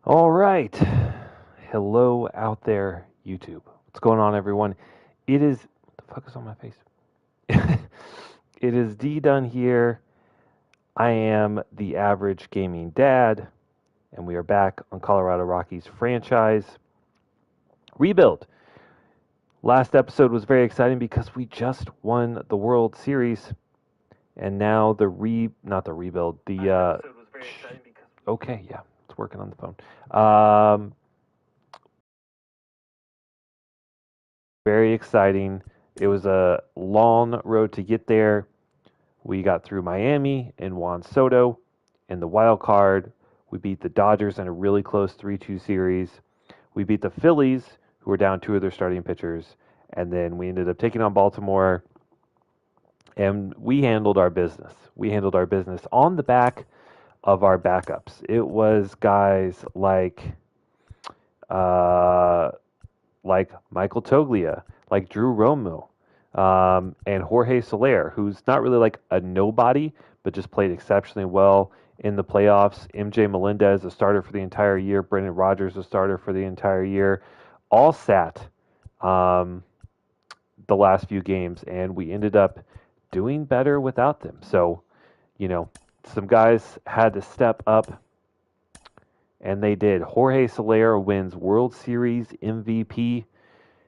All right. Hello out there, YouTube. What's going on, everyone? It is. What the fuck is on my face? It is D Dunn here. I am the average gaming dad, and we are back on Colorado Rockies franchise rebuild. Last episode was very exciting because we just won the World Series, and now not the rebuild, okay, yeah, it's working on the phone. Very exciting. It was a long road to get there. We got through Miami and Juan Soto in the wild card. We beat the Dodgers in a really close 3-2 series. We beat the Phillies, who were down two of their starting pitchers. And then we ended up taking on Baltimore, and we handled our business. We handled our business on the back of our backups. It was guys uh, like Michael Toglia, like Drew Romo, and Jorge Soler, who's not really like a nobody, but just played exceptionally well in the playoffs. MJ Melendez, a starter for the entire year. Brendan Rodgers, a starter for the entire year. All sat um, the last few games, and we ended up doing better without them. So, you know, some guys had to step up, and they did. Jorge Soler wins World Series MVP,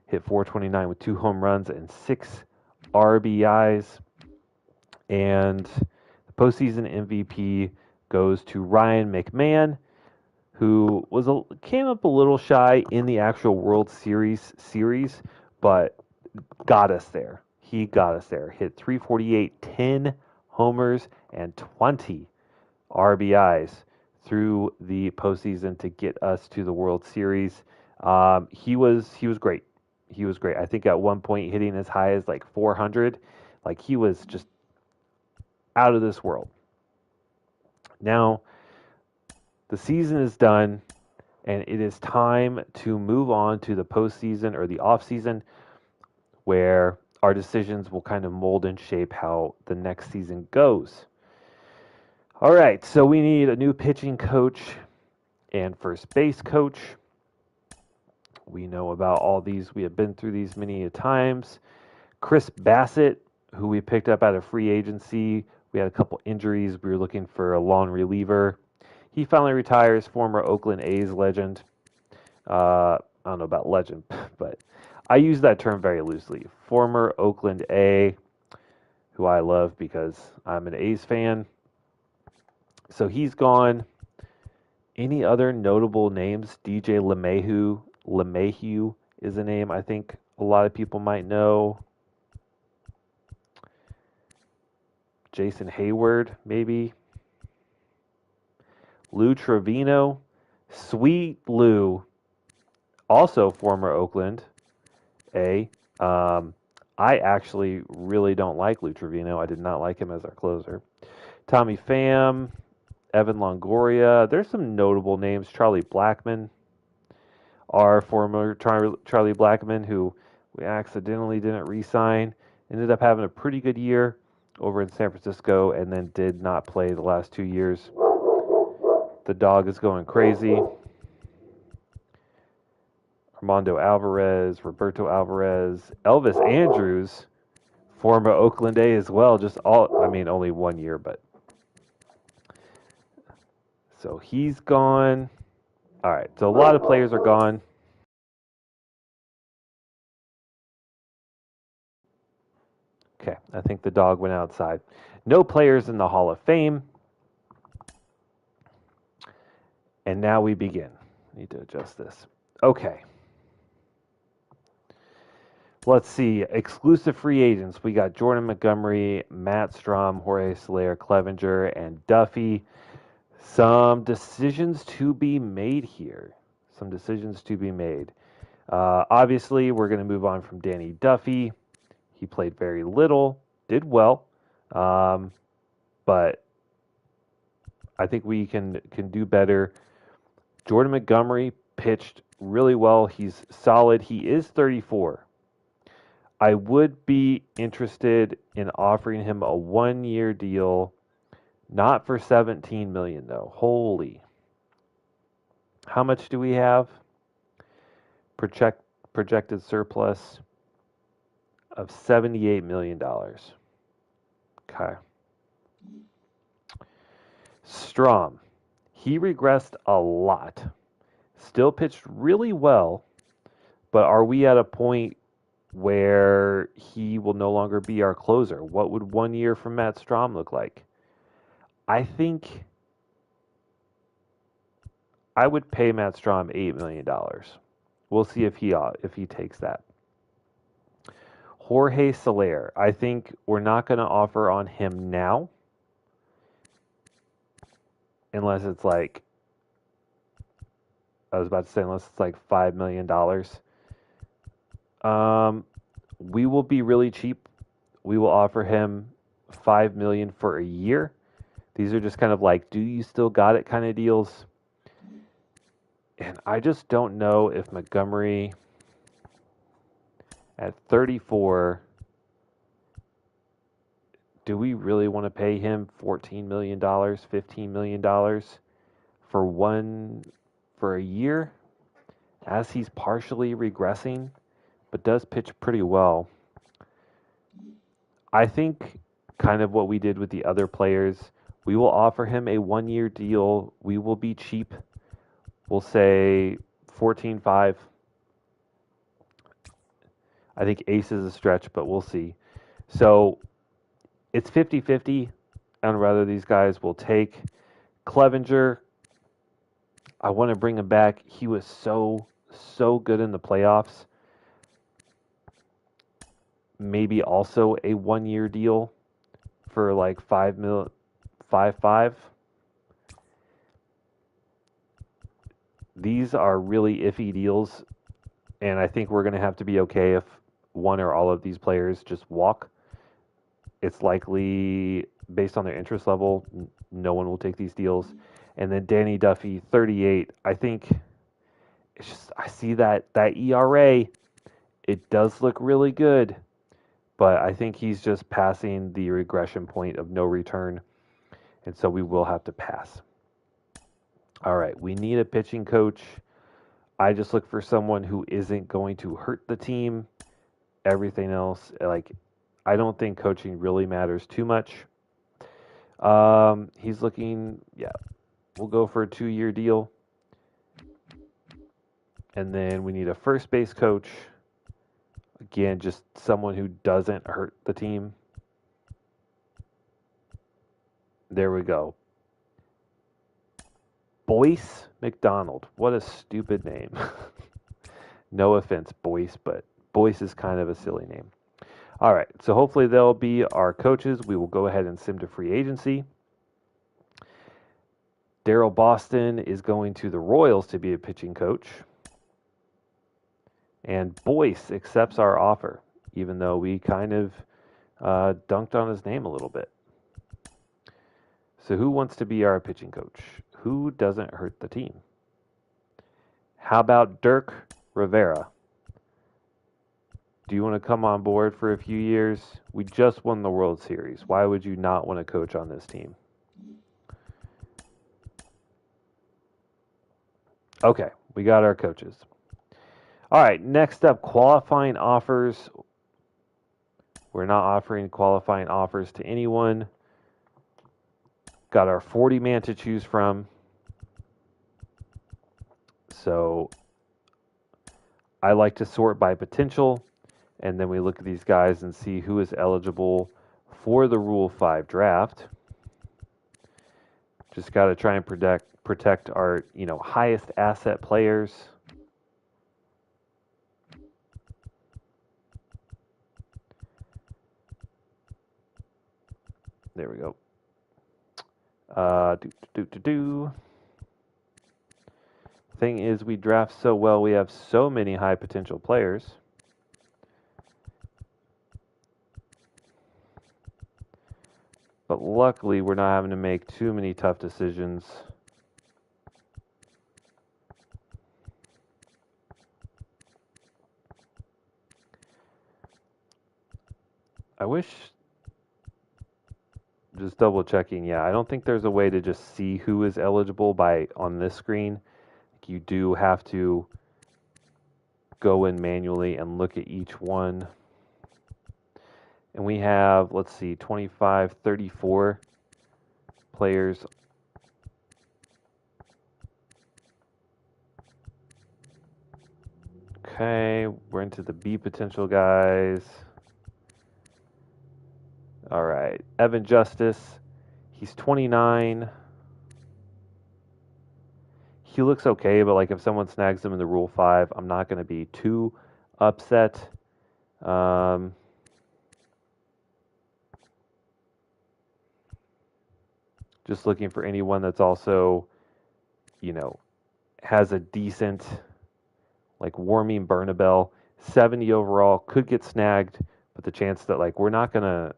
hit 429 with 2 home runs and 6 RBIs. And the postseason MVP goes to Ryan McMahon, who came up a little shy in the actual World Series, but got us there. He got us there. Hit 348, 10 homers, and 20 RBIs through the postseason to get us to the World Series. He was great. He was great. I think at one point hitting as high as like 400. Like he was just out of this world. Now the season is done, and it is time to move on to the postseason or the offseason, where our decisions will kind of mold and shape how the next season goes. All right, so we need a new pitching coach and first base coach. We know about all these. We have been through these many times. Chris Bassett, who we picked up out of free agency. We had a couple injuries. We were looking for a long reliever. He finally retires, former Oakland A's legend. I don't know about legend, but I use that term very loosely. Former Oakland A, who I love because I'm an A's fan. So he's gone. Any other notable names? DJ LeMahieu. LeMahieu is a name I think a lot of people might know. Jason Hayward, maybe. Lou Trevino. Sweet Lou, also former Oakland A. I actually really don't like Lou Trevino. I did not like him as our closer. Tommy Pham, Evan Longoria. There's some notable names. Charlie Blackmon, our former Charlie Blackmon, who we accidentally didn't re-sign, ended up having a pretty good year over in San Francisco, and then did not play the last 2 years. The dog is going crazy. Armando Alvarez, Roberto Alvarez, Elvis Andrews, former Oakland A as well. Only 1 year, but so he's gone. All right, so a lot of players are gone. Okay, I think the dog went outside. No players in the Hall of Fame. And now we begin. Need to adjust this. Okay. Let's see. Exclusive free agents. We got Jordan Montgomery, Matt Strom, Jorge Soler, Clevenger, and Duffy. Some decisions to be made here. Some decisions to be made. Obviously, we're going to move on from Danny Duffy. He played very little, did well, but I think we can do better. Jordan Montgomery pitched really well. He's solid. He is 34. I would be interested in offering him a 1-year deal, not for $17 million though. Holy. How much do we have? Projected surplus of $78 million. Okay. Strom. He regressed a lot. Still pitched really well, but are we at a point where he will no longer be our closer? What would 1 year from Matt Strom look like? I think I would pay Matt Strom $8 million. We'll see if he takes that. Jorge Soler. I think we're not going to offer on him now, unless it's like I was about to say, unless it's like $5 million. We will be really cheap. We will offer him $5 million for a year. These are just kind of like, do you still got it kind of deals. And I just don't know if Montgomery at 34, do we really want to pay him $14 million, $15 million for a year, as he's partially regressing, but does pitch pretty well? I think kind of what we did with the other players, we will offer him a 1 year deal. We will be cheap. We'll say 14.5. I think Ace is a stretch, but we'll see. So it's 50-50 on whether these guys will take. Clevenger, I want to bring him back. He was so good in the playoffs. Maybe also a 1 year deal for like 5.5. These are really iffy deals, and I think we're going to have to be okay if one or all of these players just walk. It's likely, based on their interest level, no one will take these deals. And then Danny Duffy, 38. I think it's just, I see that ERA. It does look really good, but I think he's just passing the regression point of no return, and so we will have to pass. All right, we need a pitching coach. I just look for someone who isn't going to hurt the team. Everything else, like, I don't think coaching really matters too much. He's looking, yeah, we'll go for a 2 year deal. And then we need a first base coach. Again, just someone who doesn't hurt the team. There we go. Boyce McDonald. What a stupid name. No offense, Boyce, but Boyce is kind of a silly name. All right, so hopefully they'll be our coaches. We will go ahead and send to free agency. Daryl Boston is going to the Royals to be a pitching coach. And Boyce accepts our offer, even though we kind of dunked on his name a little bit. So who wants to be our pitching coach? Who doesn't hurt the team? How about Dirk Rivera? Do you want to come on board for a few years? We just won the World Series. Why would you not want to coach on this team? Okay, we got our coaches. All right, next up, qualifying offers. We're not offering qualifying offers to anyone. Got our 40-man to choose from. So I like to sort by potential, and then we look at these guys and see who is eligible for the Rule 5 draft. Just got to try and protect our, highest asset players. There we go. Thing is, we draft so well, we have so many high potential players. But luckily, we're not having to make too many tough decisions. I wish, just double checking, yeah, I don't think there's a way to just see who is eligible on this screen. like you do have to go in manually and look at each one. And we have, let's see, 25, 34 players. Okay, we're into the B potential guys. All right, Evan Justice, he's 29. He looks okay, but like if someone snags him in the Rule 5, I'm not going to be too upset. Just looking for anyone that's also, has a decent, like Warming Bernabel, 70 overall, could get snagged, but the chance that like we're not going to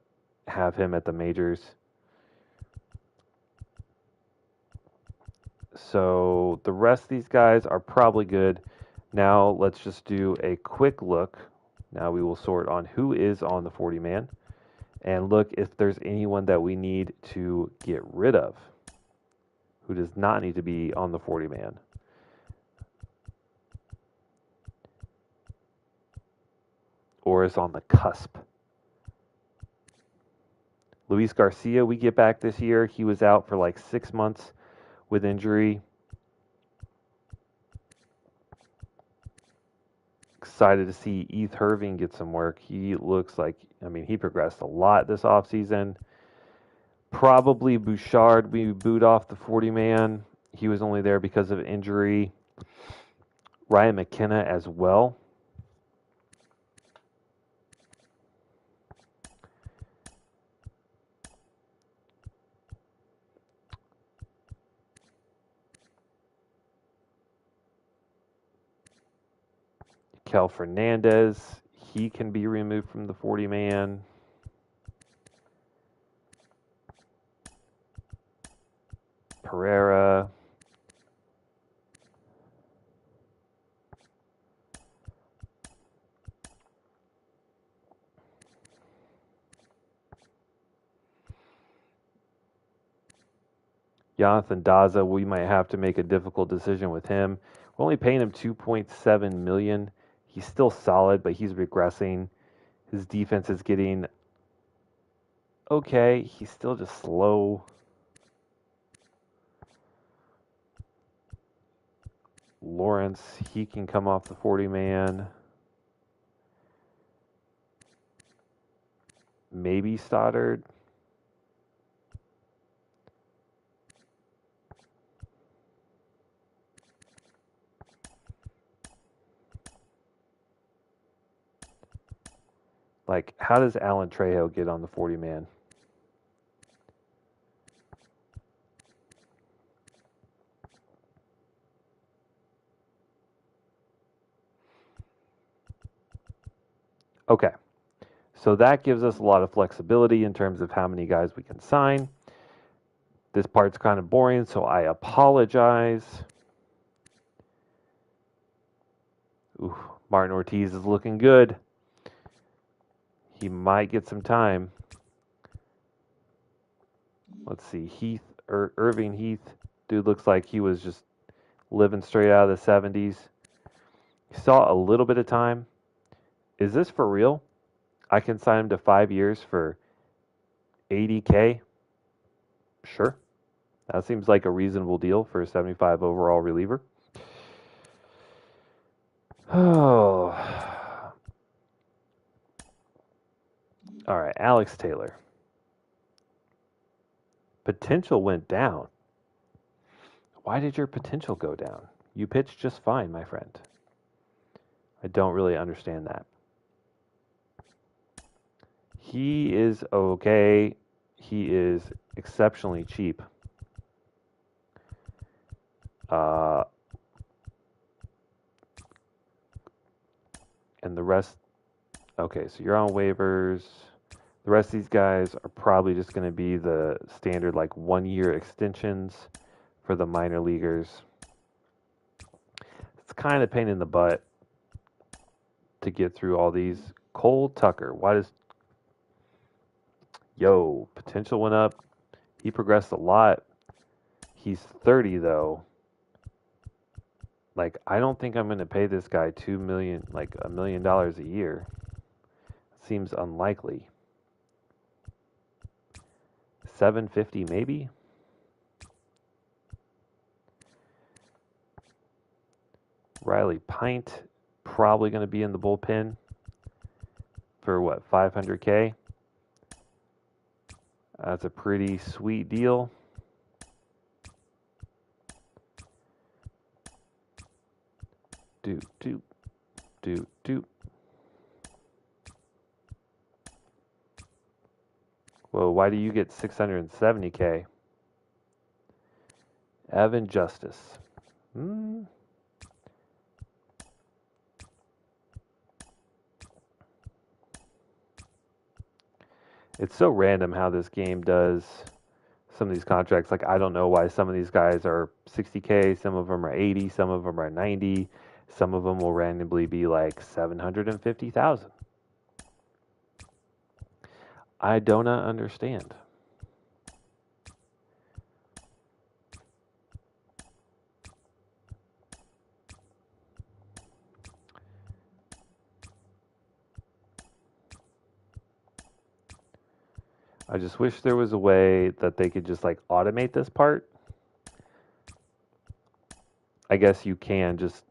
have him at the majors. So the rest of these guys are probably good. Now let's just do a quick look. Now we will sort on who is on the 40-man and look if there's anyone that we need to get rid of who does not need to be on the 40-man. Or is on the cusp. Luis Garcia, we get back this year. He was out for like 6 months with injury. Excited to see Eth Herving get some work. He looks like, he progressed a lot this offseason. Probably Bouchard, we boot off the 40-man. He was only there because of injury. Ryan McKenna as well. Kel Fernandez, he can be removed from the 40-man. Pereira. Jonathan Daza, we might have to make a difficult decision with him. We're only paying him $2.7 million. He's still solid, but he's regressing. His defense is getting okay. He's still just slow. Lawrence, he can come off the 40-man. Maybe Stoddard. Like, how does Alan Trejo get on the 40-man? Okay, so that gives us a lot of flexibility in terms of how many guys we can sign. This part's kind of boring, so I apologize. Ooh, Martin Ortiz is looking good. He might get some time. Let's see, Irving Heath, dude looks like he was just living straight out of the 70s. He saw a little bit of time. Is this for real? I can sign him to 5 years for $80K? Sure. That seems like a reasonable deal for a 75 overall reliever. Oh. All right, Alex Taylor. Potential went down. Why did your potential go down? You pitched just fine, my friend. I don't really understand that. He is okay. He is exceptionally cheap. And the rest, okay, so you're on waivers. The rest of these guys are probably just going to be the standard, like 1-year extensions for the minor leaguers. It's kind of pain in the butt to get through all these. Cole Tucker, potential went up. He progressed a lot. He's 30 though. Like, I don't think I'm going to pay this guy $1 million a year. Seems unlikely. 750 maybe. Riley Pint probably going to be in the bullpen for what, 500K? That's a pretty sweet deal. Do. Whoa, why do you get 670K? Evan Justice. It's so random how this game does some of these contracts. Like, I don't know why some of these guys are 60K, some of them are 80, some of them are 90, some of them will randomly be like 750,000. I do not understand. I just wish there was a way that they could just like automate this part. I guess you can just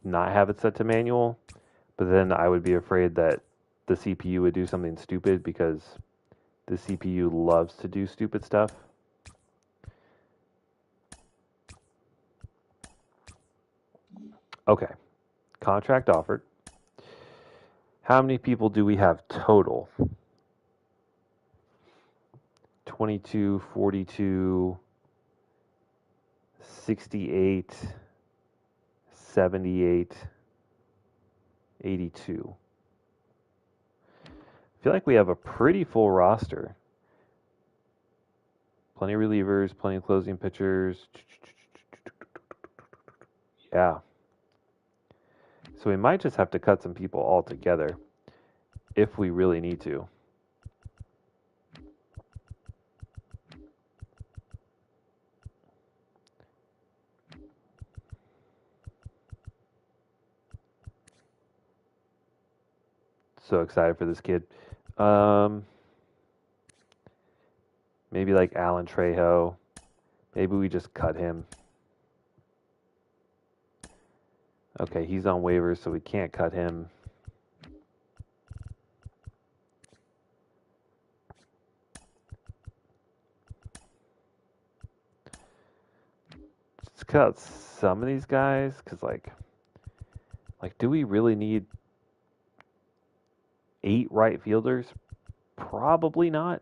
not have it set to manual, but then I would be afraid that the CPU would do something stupid because the CPU loves to do stupid stuff. Okay, contract offered. How many people do we have total? 22, 42, 68, 78, 82. I feel like we have a pretty full roster. Plenty of relievers, plenty of closing pitchers. Yeah. So we might just have to cut some people altogether if we really need to. So excited for this kid. Maybe like Alan Trejo. Maybe we just cut him. Okay, he's on waivers, so we can't cut him. Just cut out some of these guys, because like, do we really need 8 right fielders? Probably not.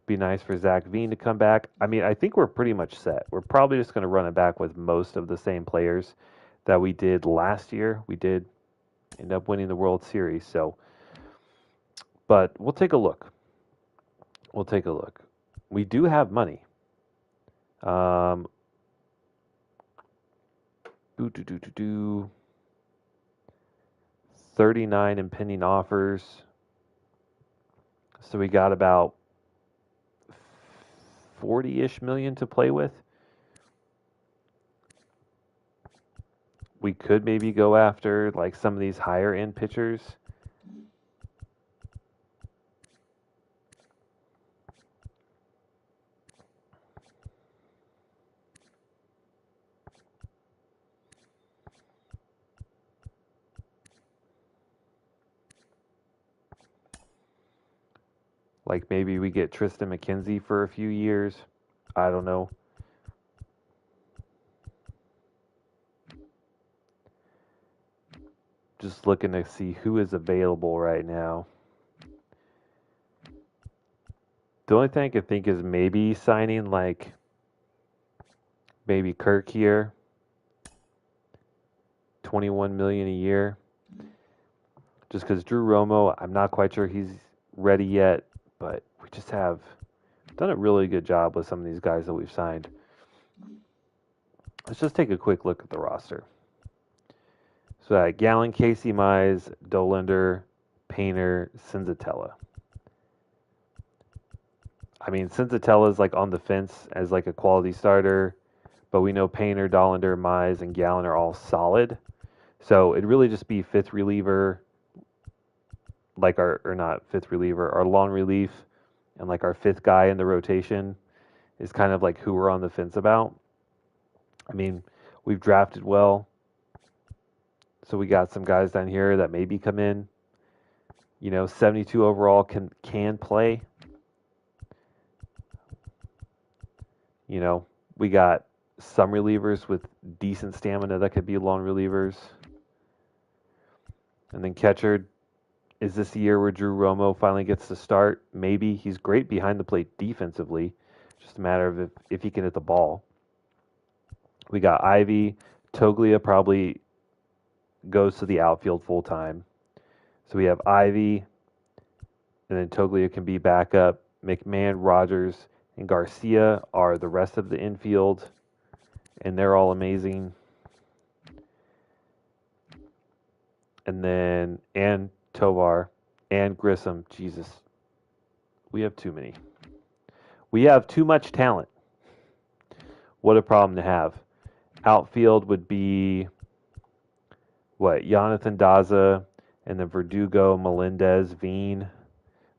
Be nice for Zach Veen to come back. I mean, I think we're pretty much set. We're probably just going to run it back with most of the same players that we did last year. We did end up winning the World Series, so. But we'll take a look. We do have money. 39 impending offers. So we got about 40-ish million to play with. We could maybe go after like some of these higher end pitchers. Like maybe we get Tristan McKenzie for a few years. I don't know. Just looking to see who is available right now. The only thing I can think is maybe signing like maybe Kirk here. 21 million a year. Just because Drew Romo, I'm not quite sure he's ready yet, but we just have done a really good job with some of these guys that we've signed. Let's just take a quick look at the roster. So Gallen, Casey Mize, Dollander, Painter, Senzatella. I mean, Senzatella is like on the fence as like a quality starter. but we know Painter, Dollander, Mize, and Gallen are all solid. So it'd really just be fifth reliever, like or not fifth reliever, our long relief, and like our fifth guy in the rotation is kind of like who we're on the fence about. I mean, we've drafted well, so we got some guys down here that maybe come in. 72 overall can play. We got some relievers with decent stamina that could be long relievers. And then catcher, is this the year where Drew Romo finally gets to start? Maybe. He's great behind the plate defensively. Just a matter of if he can hit the ball. We got Ivy. Toglia probably goes to the outfield full time. So we have Ivy, and then Toglia can be backup. McMahon, Rogers, and Garcia are the rest of the infield, and they're all amazing. And Tovar and Grissom. Jesus, we have too many. We have too much talent. What a problem to have. Outfield would be Jonathan Daza, and then Verdugo, Melendez, Veen.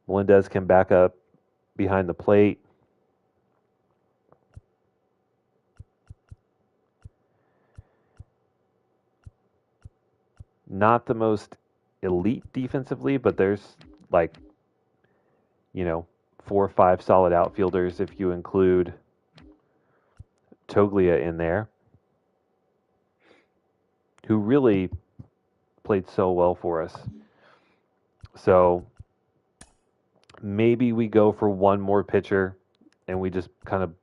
Melendez can back up behind the plate. Not the most elite defensively, but there's 4 or 5 solid outfielders if you include Toglia in there, who really played so well for us. So maybe we go for one more pitcher and we just kind of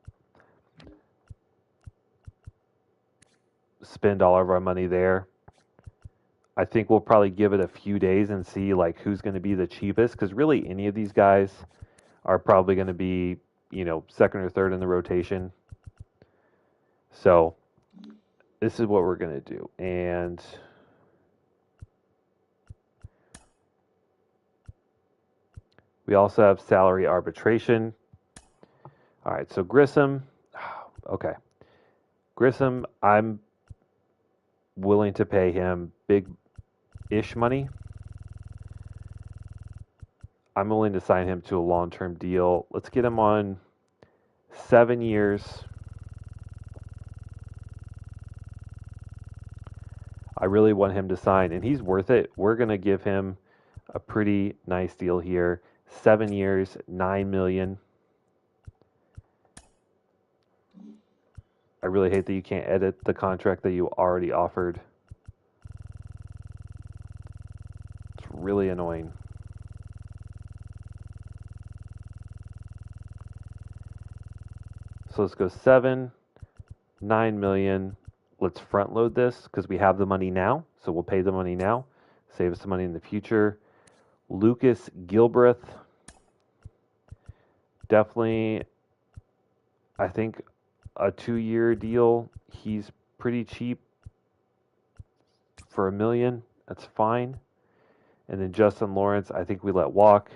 spend all of our money there. I think we'll probably give it a few days and see who's going to be the cheapest, because really any of these guys are probably going to be, second or third in the rotation. So this is what we're going to do. And we also have salary arbitration. All right, so Grissom. Okay. Grissom, I'm willing to pay him big-ish money. I'm willing to sign him to a long-term deal. Let's get him on 7 years. I really want him to sign, and he's worth it. We're going to give him a pretty nice deal here. 7 years, $9 million. I really hate that you can't edit the contract that you already offered. It's really annoying. So let's go 7, $9 million. Let's front load this because we have the money now. So we'll pay the money now. Save us some money in the future. Lucas Gilbreth. Definitely, I think, a 2-year deal. He's pretty cheap for $1 million. That's fine. And then Justin Lawrence, I think we let walk.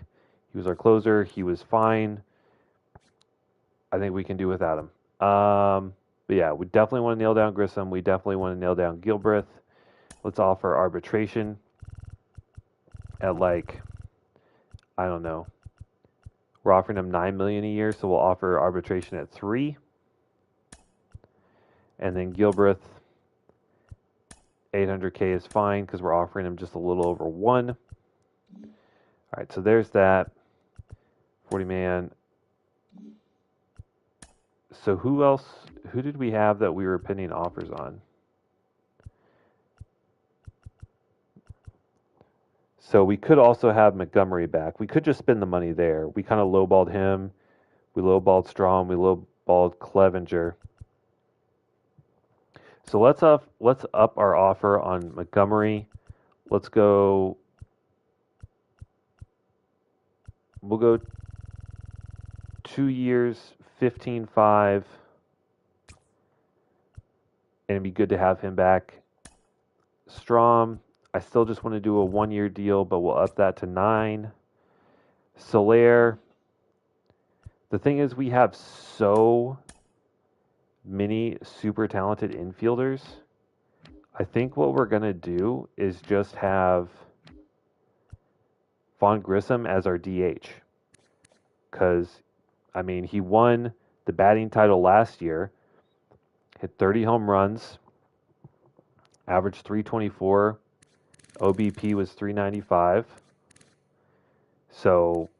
He was our closer. He was fine. I think we can do without him. But yeah, we definitely want to nail down Grissom. We definitely want to nail down Gilbreth. Let's offer arbitration at I don't know. We're offering him $9 million a year, so we'll offer arbitration at 3. And then Gilbreth, $800K is fine because we're offering him just a little over 1. All right, so there's that. 40-man. So who else? Who did we have that we were pending offers on? So we could also have Montgomery back. We could just spend the money there. We kind of lowballed him. We lowballed Strom. We lowballed Clevenger. So let's up our offer on Montgomery. Let's go. We'll go 2 years, 15.5, and it'd be good to have him back. Strom, I still just want to do a 1-year deal, but we'll up that to 9. Soler. The thing is, we have so many super talented infielders, I think what we're going to do is just have Vaughn Grissom as our DH. Because, I mean, he won the batting title last year, hit 30 home runs, averaged 324, OBP was 395. So,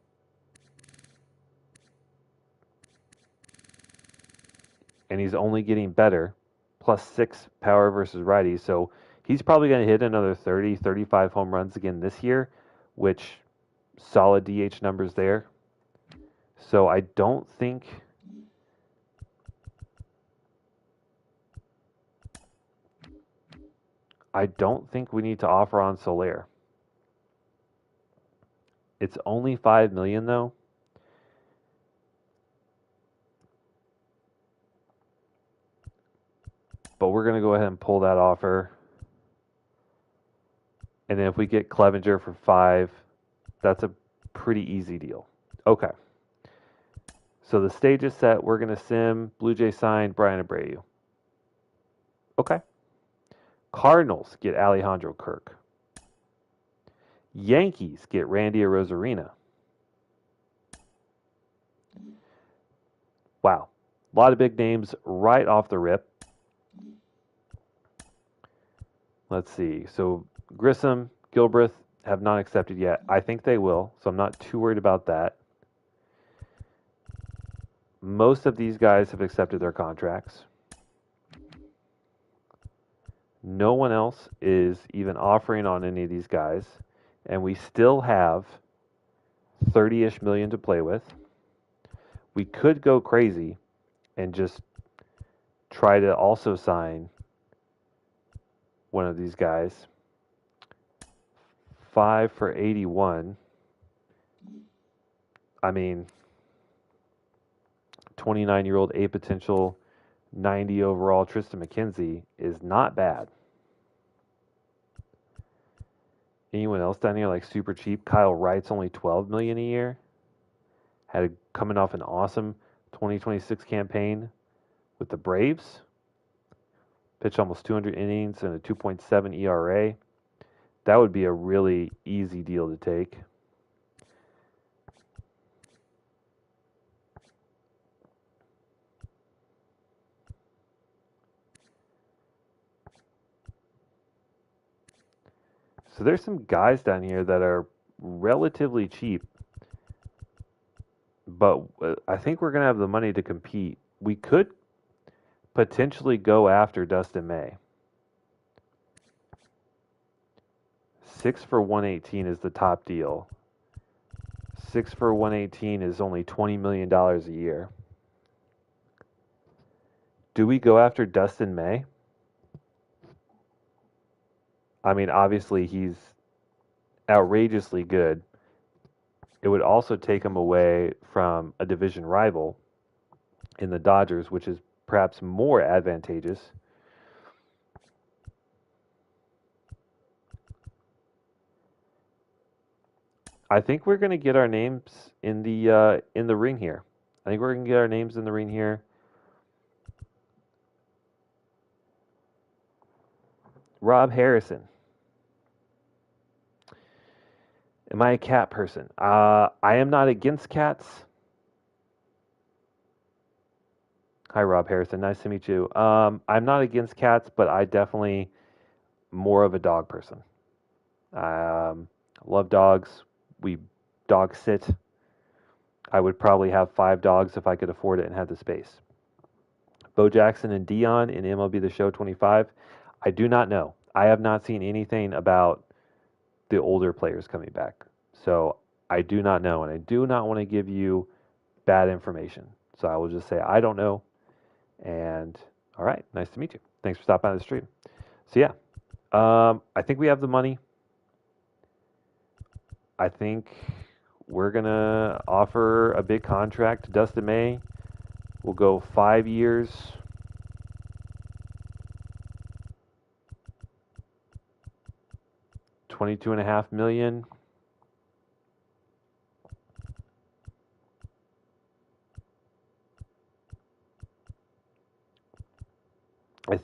and he's only getting better, +6 power versus righties. So he's probably going to hit another 30, 35 home runs again this year, which solid DH numbers there. So I don't think we need to offer on Soler. It's only $5 million though. But we're going to go ahead and pull that offer. And then if we get Clevenger for 5, that's a pretty easy deal. Okay. So the stage is set. We're going to sim. Blue Jay signed Brian Abreu. Okay. Cardinals get Alejandro Kirk. Yankees get Randy Arozarena. Wow. A lot of big names right off the rip. Let's see. So Grissom, Gilbreth have not accepted yet. I think they will, so I'm not too worried about that. Most of these guys have accepted their contracts. No one else is even offering on any of these guys, and we still have 30-ish million to play with. We could go crazy and just try to also sign one of these guys. 5 for 81. I mean, 29-year-old A potential, 90 overall Tristan McKenzie is not bad. Anyone else down here like super cheap? Kyle Wright's only $12 million a year. Coming off an awesome 2026 campaign with the Braves. Pitched almost 200 innings and a 2.7 ERA. That would be a really easy deal to take. So there's some guys down here that are relatively cheap, but I think we're going to have the money to compete. We could potentially go after Dustin May. 6 for 118 is the top deal. 6 for 118 is only $20 million a year. Do we go after Dustin May? I mean, obviously he's outrageously good. It would also take him away from a division rival in the Dodgers, which is perhaps more advantageous. I think we're going to get our names in the ring here. I think we're going to get our names in the ring here. Rob Harrison. Am I a cat person? I am not against cats. Hi, Rob Harrison. Nice to meet you. I'm not against cats, but I definitely more of a dog person. Love dogs. We dog sit. I would probably have 5 dogs if I could afford it and had the space. Bo Jackson and Dion in MLB The Show 25. I do not know. I have not seen anything about the older players coming back. So I do not know, and I do not want to give you bad information. So I will just say I don't know. And all right, nice to meet you. Thanks for stopping by the stream. So yeah, I think we have the money. I think we're gonna offer a big contract to Dustin May. We'll go 5 years. $22.5 million.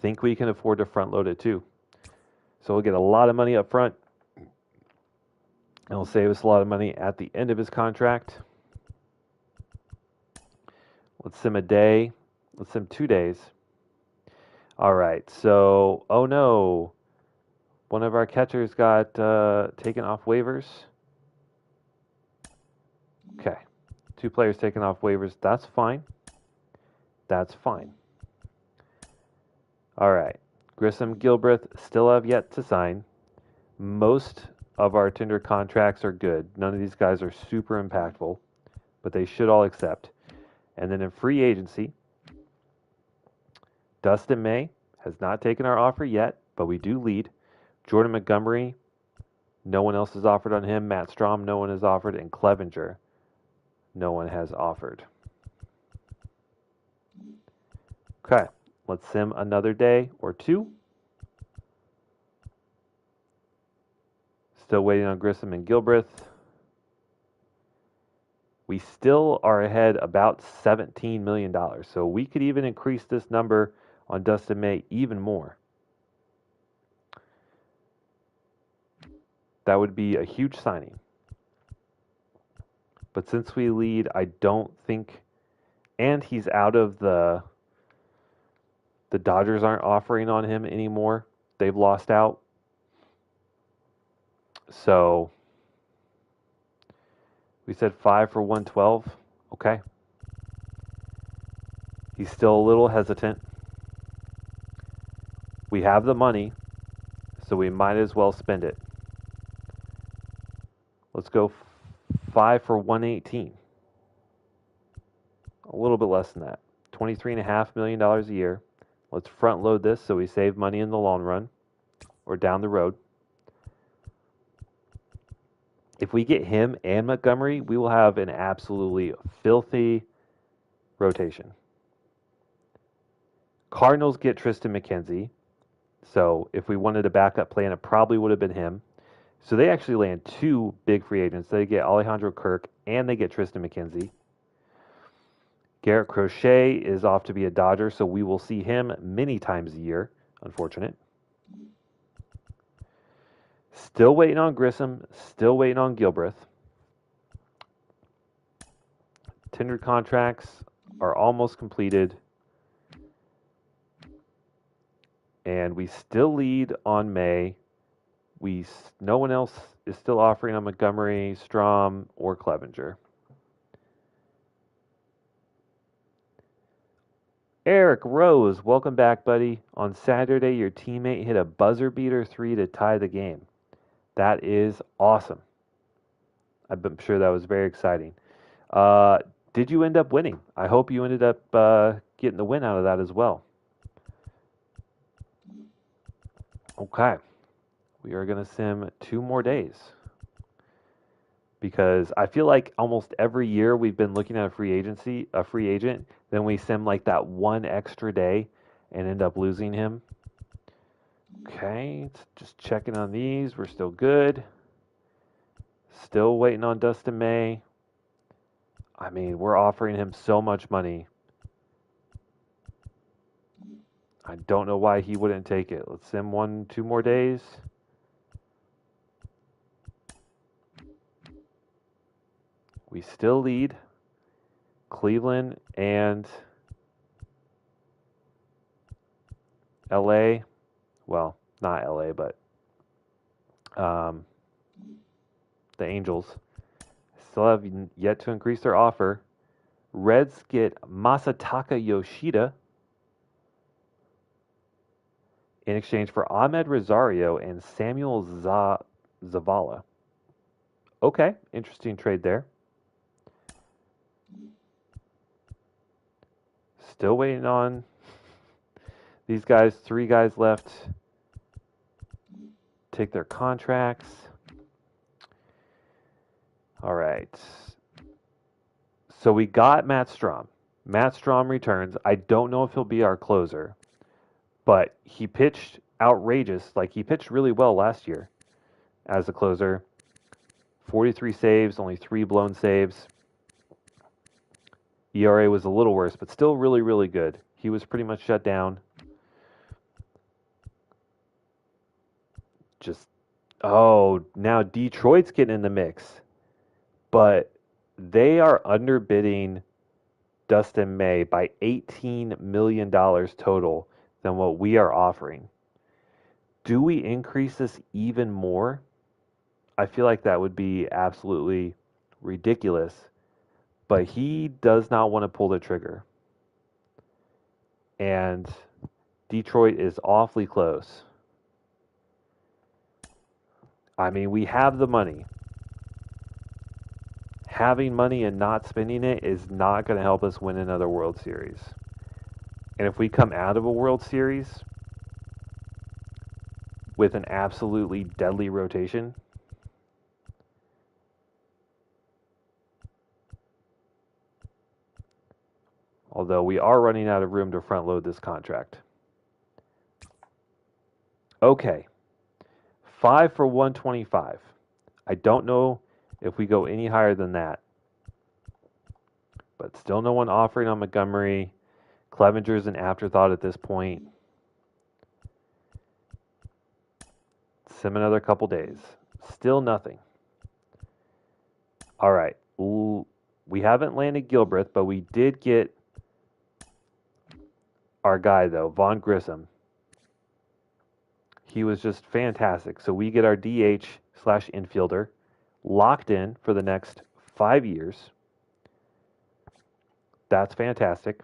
think we can afford to front load it too. So we'll get a lot of money up front. And it'll save us a lot of money at the end of his contract. Let's sim a day. Let's sim 2 days. All right. So, oh no. One of our catchers got taken off waivers. Okay. 2 players taken off waivers. That's fine. That's fine. All right. Grissom, Gilbreth still have yet to sign. Most of our tender contracts are good. None of these guys are super impactful, but they should all accept. And then in free agency, Dustin May has not taken our offer yet, but we do lead. Jordan Montgomery, no one else has offered on him. Matt Strom, no one has offered. And Clevenger, no one has offered. Okay, let's sim another day or 2. Still waiting on Grissom and Gilbreth. We still are ahead about $17 million. So we could even increase this number on Dustin May even more. That would be a huge signing. But since we lead, I don't think, and he's out of the Dodgers aren't offering on him anymore. They've lost out. So we said 5 for 112. Okay. He's still a little hesitant. We have the money, so we might as well spend it. Let's go 5 for 118. A little bit less than that. $23.5 million a year. Let's front load this so we save money in the long run or down the road. If we get him and Montgomery, we will have an absolutely filthy rotation. Cardinals get Tristan McKenzie. So if we wanted a backup plan, it probably would have been him. So they actually land 2 big free agents. They get Alejandro Kirk and they get Tristan McKenzie. Garrett Crochet is off to be a Dodger, so we will see him many times a year. Unfortunate. Still waiting on Grissom. Still waiting on Gilbreth. Tendered contracts are almost completed. And we still lead on May. No one else is still offering on Montgomery, Strom, or Clevenger. Eric Rose, welcome back, buddy. On Saturday, your teammate hit a buzzer beater 3 to tie the game. That is awesome. I'm sure that was very exciting. Did you end up winning? I hope you ended up getting the win out of that as well. Okay. We are going to sim 2 more days. Because I feel like almost every year we've been looking at a free agent, then we sim like that 1 extra day and end up losing him. Okay, just checking on these. We're still good. Still waiting on Dustin May. I mean, we're offering him so much money. I don't know why he wouldn't take it. Let's sim 2 more days. We still lead Cleveland and LA. Well, not LA, but the Angels still have yet to increase their offer. Reds get Masataka Yoshida in exchange for Ahmed Rosario and Samuel Zavala. Okay, interesting trade there. Still waiting on these guys. 3 guys left. Take their contracts. All right. So we got Matt Strom. Matt Strom returns. I don't know if he'll be our closer, but he pitched outrageous. Like, he pitched really well last year as a closer. 43 saves, only 3 blown saves. ERA was a little worse, but still really, really good. He was pretty much shut down. just, oh, now Detroit's getting in the mix, but they are underbidding Dustin May by $18 million total than what we are offering. Do we increase this even more? I feel like that would be absolutely ridiculous, but he does not want to pull the trigger. And Detroit is awfully close. I mean, we have the money. Having money and not spending it is not going to help us win another World Series. And if we come out of a World Series with an absolutely deadly rotation, although we are running out of room to front load this contract. Okay, 5 for 125. I don't know if we go any higher than that, but still no one offering on Montgomery. Clevenger's an afterthought at this point. Sim another couple days. Still nothing. All right. We haven't landed Gilbreth, but we did get our guy, though, Vaughn Grissom. He was just fantastic. So we get our DH/infielder locked in for the next 5 years. That's fantastic.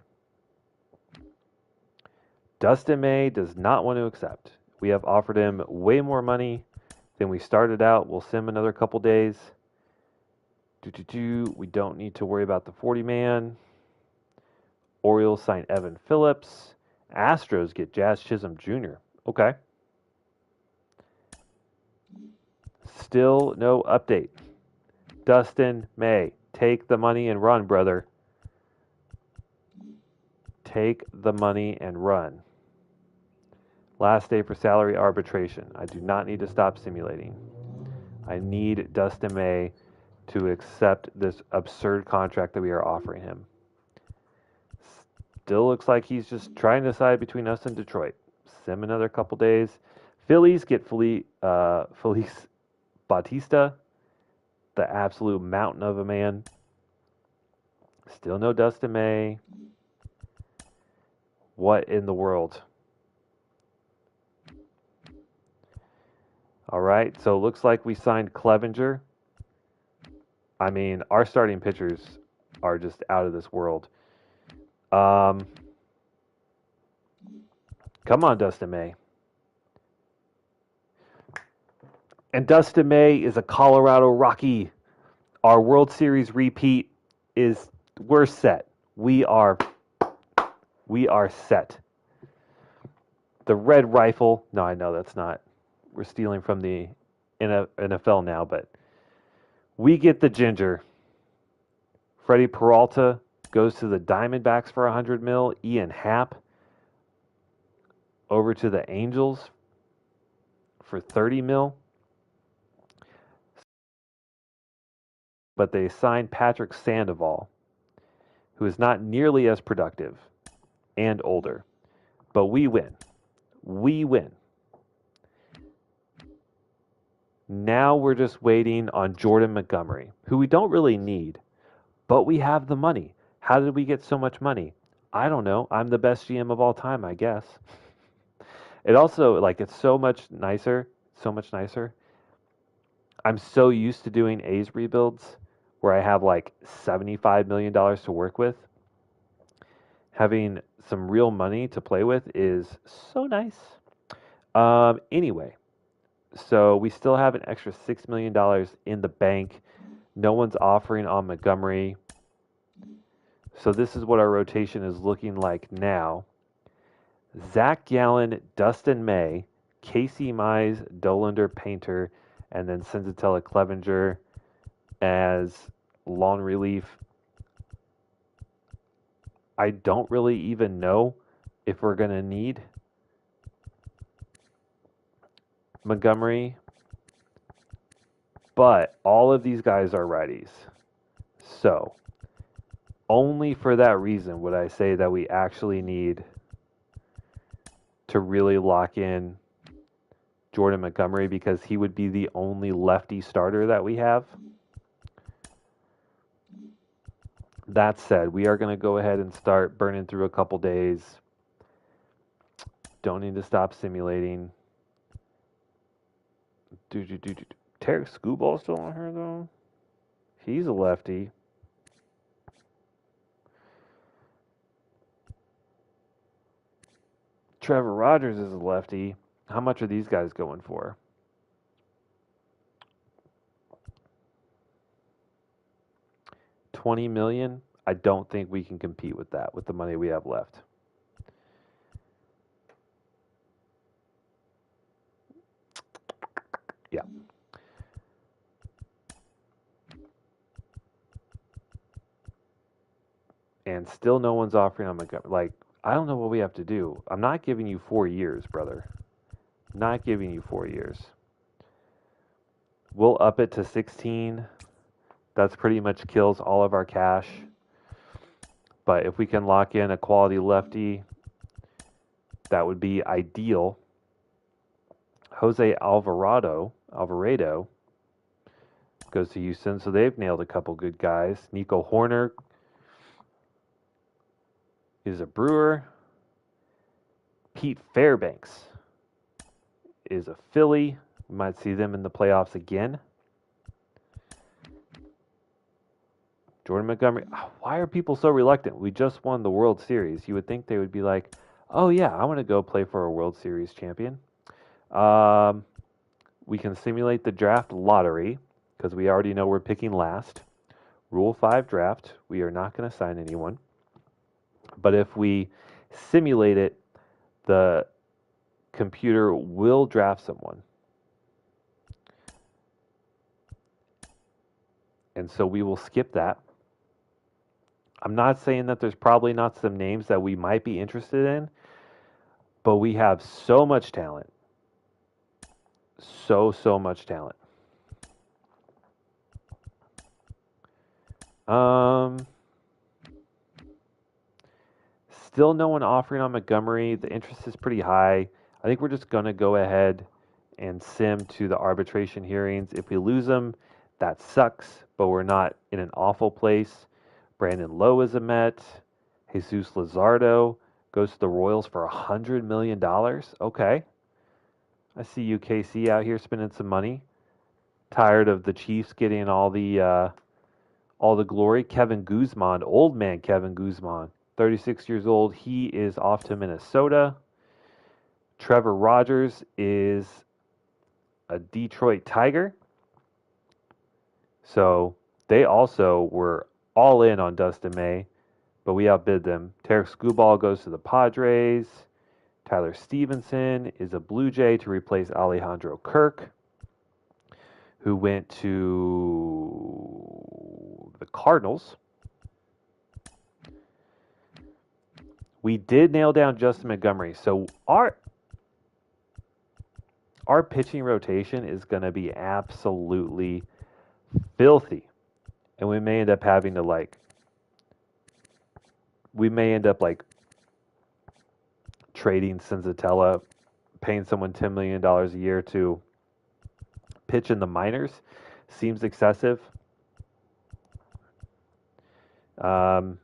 Dustin May does not want to accept. We have offered him way more money than we started out. We'll sim another couple days. We don't need to worry about the 40-man. Orioles sign Evan Phillips. Astros get Jazz Chisholm Jr. Okay. Still no update. Dustin May, take the money and run, brother. Take the money and run. Last day for salary arbitration. I do not need to stop simulating. I need Dustin May to accept this absurd contract that we are offering him. Still looks like he's just trying to decide between us and Detroit. Sim another couple days. Phillies get Felice Bautista, the absolute mountain of a man. Still no Dustin May. What in the world? All right, so it looks like we signed Clevenger. I mean, our starting pitchers are just out of this world. Come on, Dustin May. And Dustin May is a Colorado Rocky. Our World Series repeat is, we're set. We are set. The Red Rifle. No, I know that's not. We're stealing from the NFL now, but we get the ginger. Freddie Peralta goes to the Diamondbacks for $100 million. Ian Happ over to the Angels for $30 million. But they signed Patrick Sandoval, who is not nearly as productive and older. But we win. We win. Now we're just waiting on Jordan Montgomery, who we don't really need, but we have the money. How did we get so much money? I don't know. I'm the best GM of all time, I guess. It also, it's so much nicer. I'm so used to doing A's rebuilds where I have $75 million to work with. Having some real money to play with is so nice. Anyway. So we still have an extra $6 million in the bank. No one's offering on Montgomery. So this is what our rotation is looking like now. Zach Gallen, Dustin May, Casey Mize, Dollander, Painter, and then Senzatella Clevenger as long relief. I don't really even know if we're going to need Montgomery, but all of these guys are righties. So, only for that reason would I say that we actually need to really lock in Jordan Montgomery because he would be the only lefty starter that we have. That said, we are going to go ahead and start burning through a couple days. Don't need to stop simulating. Tarek Skubal still on here, though? He's a lefty. Trevor Rogers is a lefty. How much are these guys going for? $20 million? I don't think we can compete with that with the money we have left. Yeah. And still no one's offering on Montgomery. Like, I don't know what we have to do. I'm not giving you 4 years, brother. Not giving you 4 years. We'll up it to 16. That's pretty much kills all of our cash. But if we can lock in a quality lefty, that would be ideal. Jose Alvarado goes to Houston, so they've nailed a couple good guys. Nico Horner is a Brewer. Pete Fairbanks is a Philly. We might see them in the playoffs again. Jordan Montgomery. Why are people so reluctant? We just won the World Series. You would think they would be like, oh yeah, I want to go play for a World Series champion. We can simulate the draft lottery because we already know we're picking last. Rule 5 draft. We are not going to sign anyone. But if we simulate it, the computer will draft someone. And so we will skip that. I'm not saying that there's probably not some names that we might be interested in, but we have so much talent. So much talent. Still no one offering on Montgomery. The interest is pretty high. I think we're just going to go ahead and sim to the arbitration hearings. If we lose them, that sucks, but we're not in an awful place. Brandon Lowe is a Met. Jesus Luzardo goes to the Royals for $100 million. Okay. I see you, KC, out here spending some money. Tired of the Chiefs getting all the glory. Kevin Guzman, old man Kevin Guzman, 36 years old. He is off to Minnesota. Trevor Rogers is a Detroit Tiger. So they also were all in on Dustin May, but we outbid them. Tarek Skubal goes to the Padres. Tyler Stevenson is a Blue Jay to replace Alejandro Kirk, who went to the Cardinals. We did nail down Justin Montgomery. So our pitching rotation is going to be absolutely filthy. And we may end up having to trading Senzatella, paying someone $10 million a year to pitch in the minors. Seems excessive. Because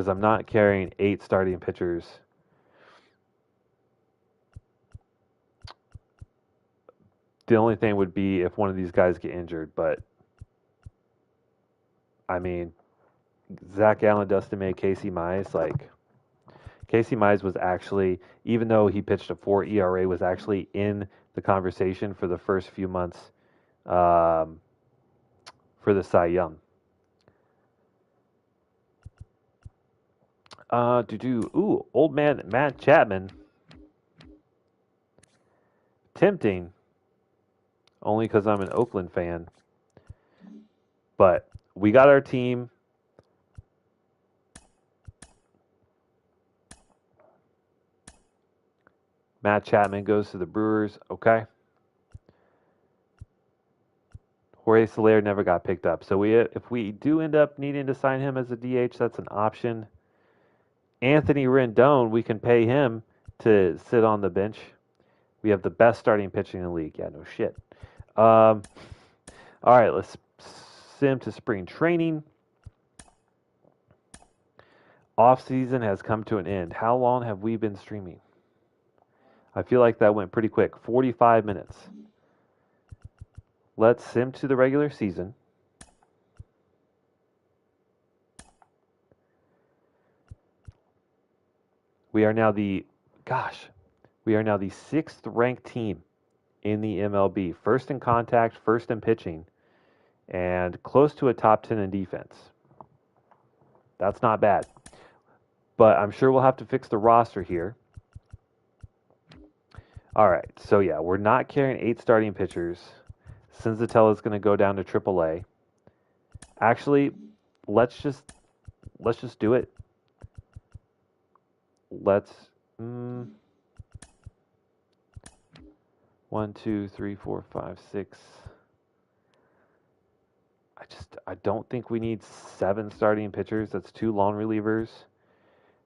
I'm not carrying 8 starting pitchers. The only thing would be if one of these guys get injured, but I mean, Zach Allen, Dustin May, Casey Mize, Casey Mize was actually, even though he pitched a 4 ERA, was actually in the conversation for the first few months for the Cy Young. Old man Matt Chapman. Tempting. Only because I'm an Oakland fan. But we got our team. Matt Chapman goes to the Brewers. Okay. Jorge Soler never got picked up. So if we do end up needing to sign him as a DH, that's an option. Anthony Rendon, we can pay him to sit on the bench. We have the best starting pitching in the league. Yeah, no shit. Um, all right, let's sim to spring training. Offseason has come to an end. How long have we been streaming? I feel like that went pretty quick. 45 minutes. Let's sim to the regular season. We are now the, we are now the 6th ranked team in the MLB. First in contact, first in pitching, and close to a top 10 in defense. That's not bad. But I'm sure we'll have to fix the roster here. All right, so yeah, we're not carrying 8 starting pitchers. Senzatella is going to go down to AAA. Actually, let's just do it. Let's 1, 2, 3, 4, 5, 6. I don't think we need 7 starting pitchers. That's 2 long relievers.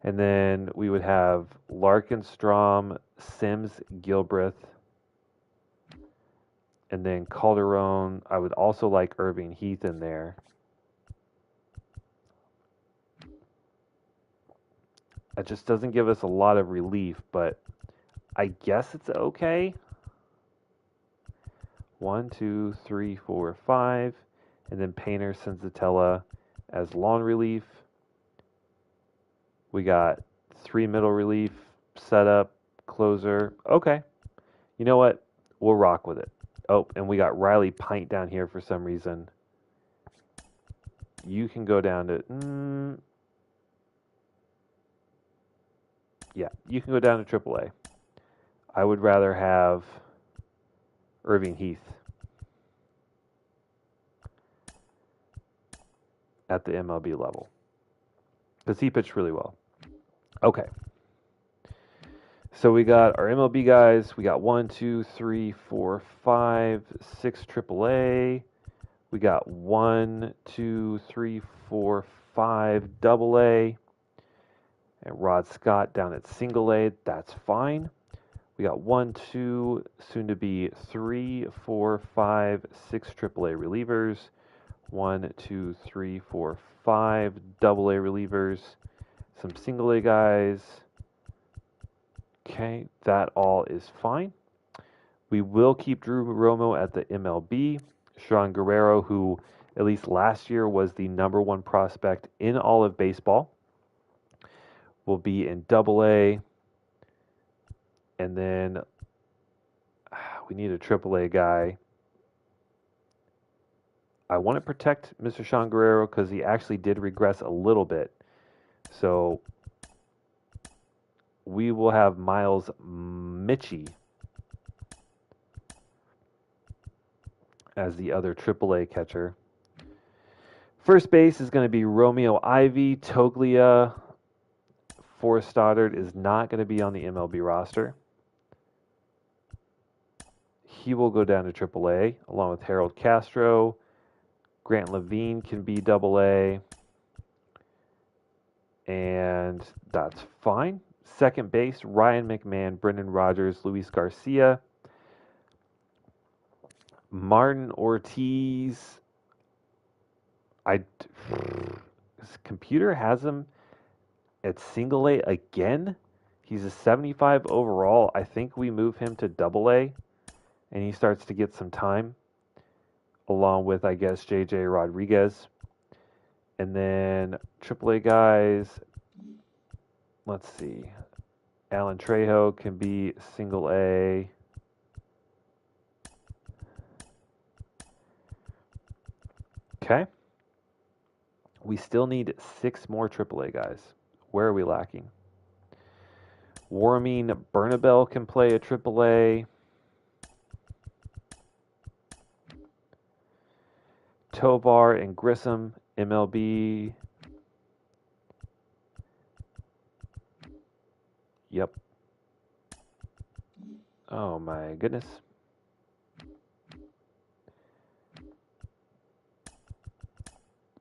And then we would have Larkin, Strom, Sims, Gilbreth, and then Calderon. I would also like Irving Heath in there. It just doesn't give us a lot of relief, but I guess it's okay. 1, 2, 3, 4, 5, and then Painter, Senzatella as long relief. We got 3 middle relief, setup, closer. Okay. You know what? We'll rock with it. Oh, and we got Riley Pint down here for some reason. You can go down to... yeah, you can go down to AAA. I would rather have Irving Heath at the MLB level because he pitched really well. Okay. So we got our MLB guys. We got 1, 2, 3, 4, 5, 6 AAA. We got 1, 2, 3, 4, 5 AA. And Rod Scott down at single A. That's fine. We got 1, 2, soon to be 3, 4, 5, 6 AAA relievers. 1, 2, 3, 4, 5 AA relievers. Some single A guys. Okay, that all is fine. We will keep Drew Romo at the MLB. Sean Guerrero, who at least last year was the #1 prospect in all of baseball, will be in AA. And then we need a AAA guy. I want to protect Mr. Sean Guerrero because he actually did regress a little bit. So we will have Miles Mitchie as the other AAA catcher. First base is going to be Romeo Ivy. Toglia, Forrest Stoddard is not going to be on the MLB roster. He will go down to AAA along with Harold Castro. Grant Levine can be AA. And that's fine. Second base, Ryan McMahon, Brendan Rodgers, Luis Garcia. Martin Ortiz. His computer has him at single A again. He's a 75 overall. I think we move him to AA and he starts to get some time along with, I guess, JJ Rodriguez. And then AAA guys, let's see. Alan Trejo can be single A. Okay. We still need 6 more AAA guys. Where are we lacking? Warming Bernabel can play a AAA. Tovar and Grissom, MLB. Yep. Oh my goodness.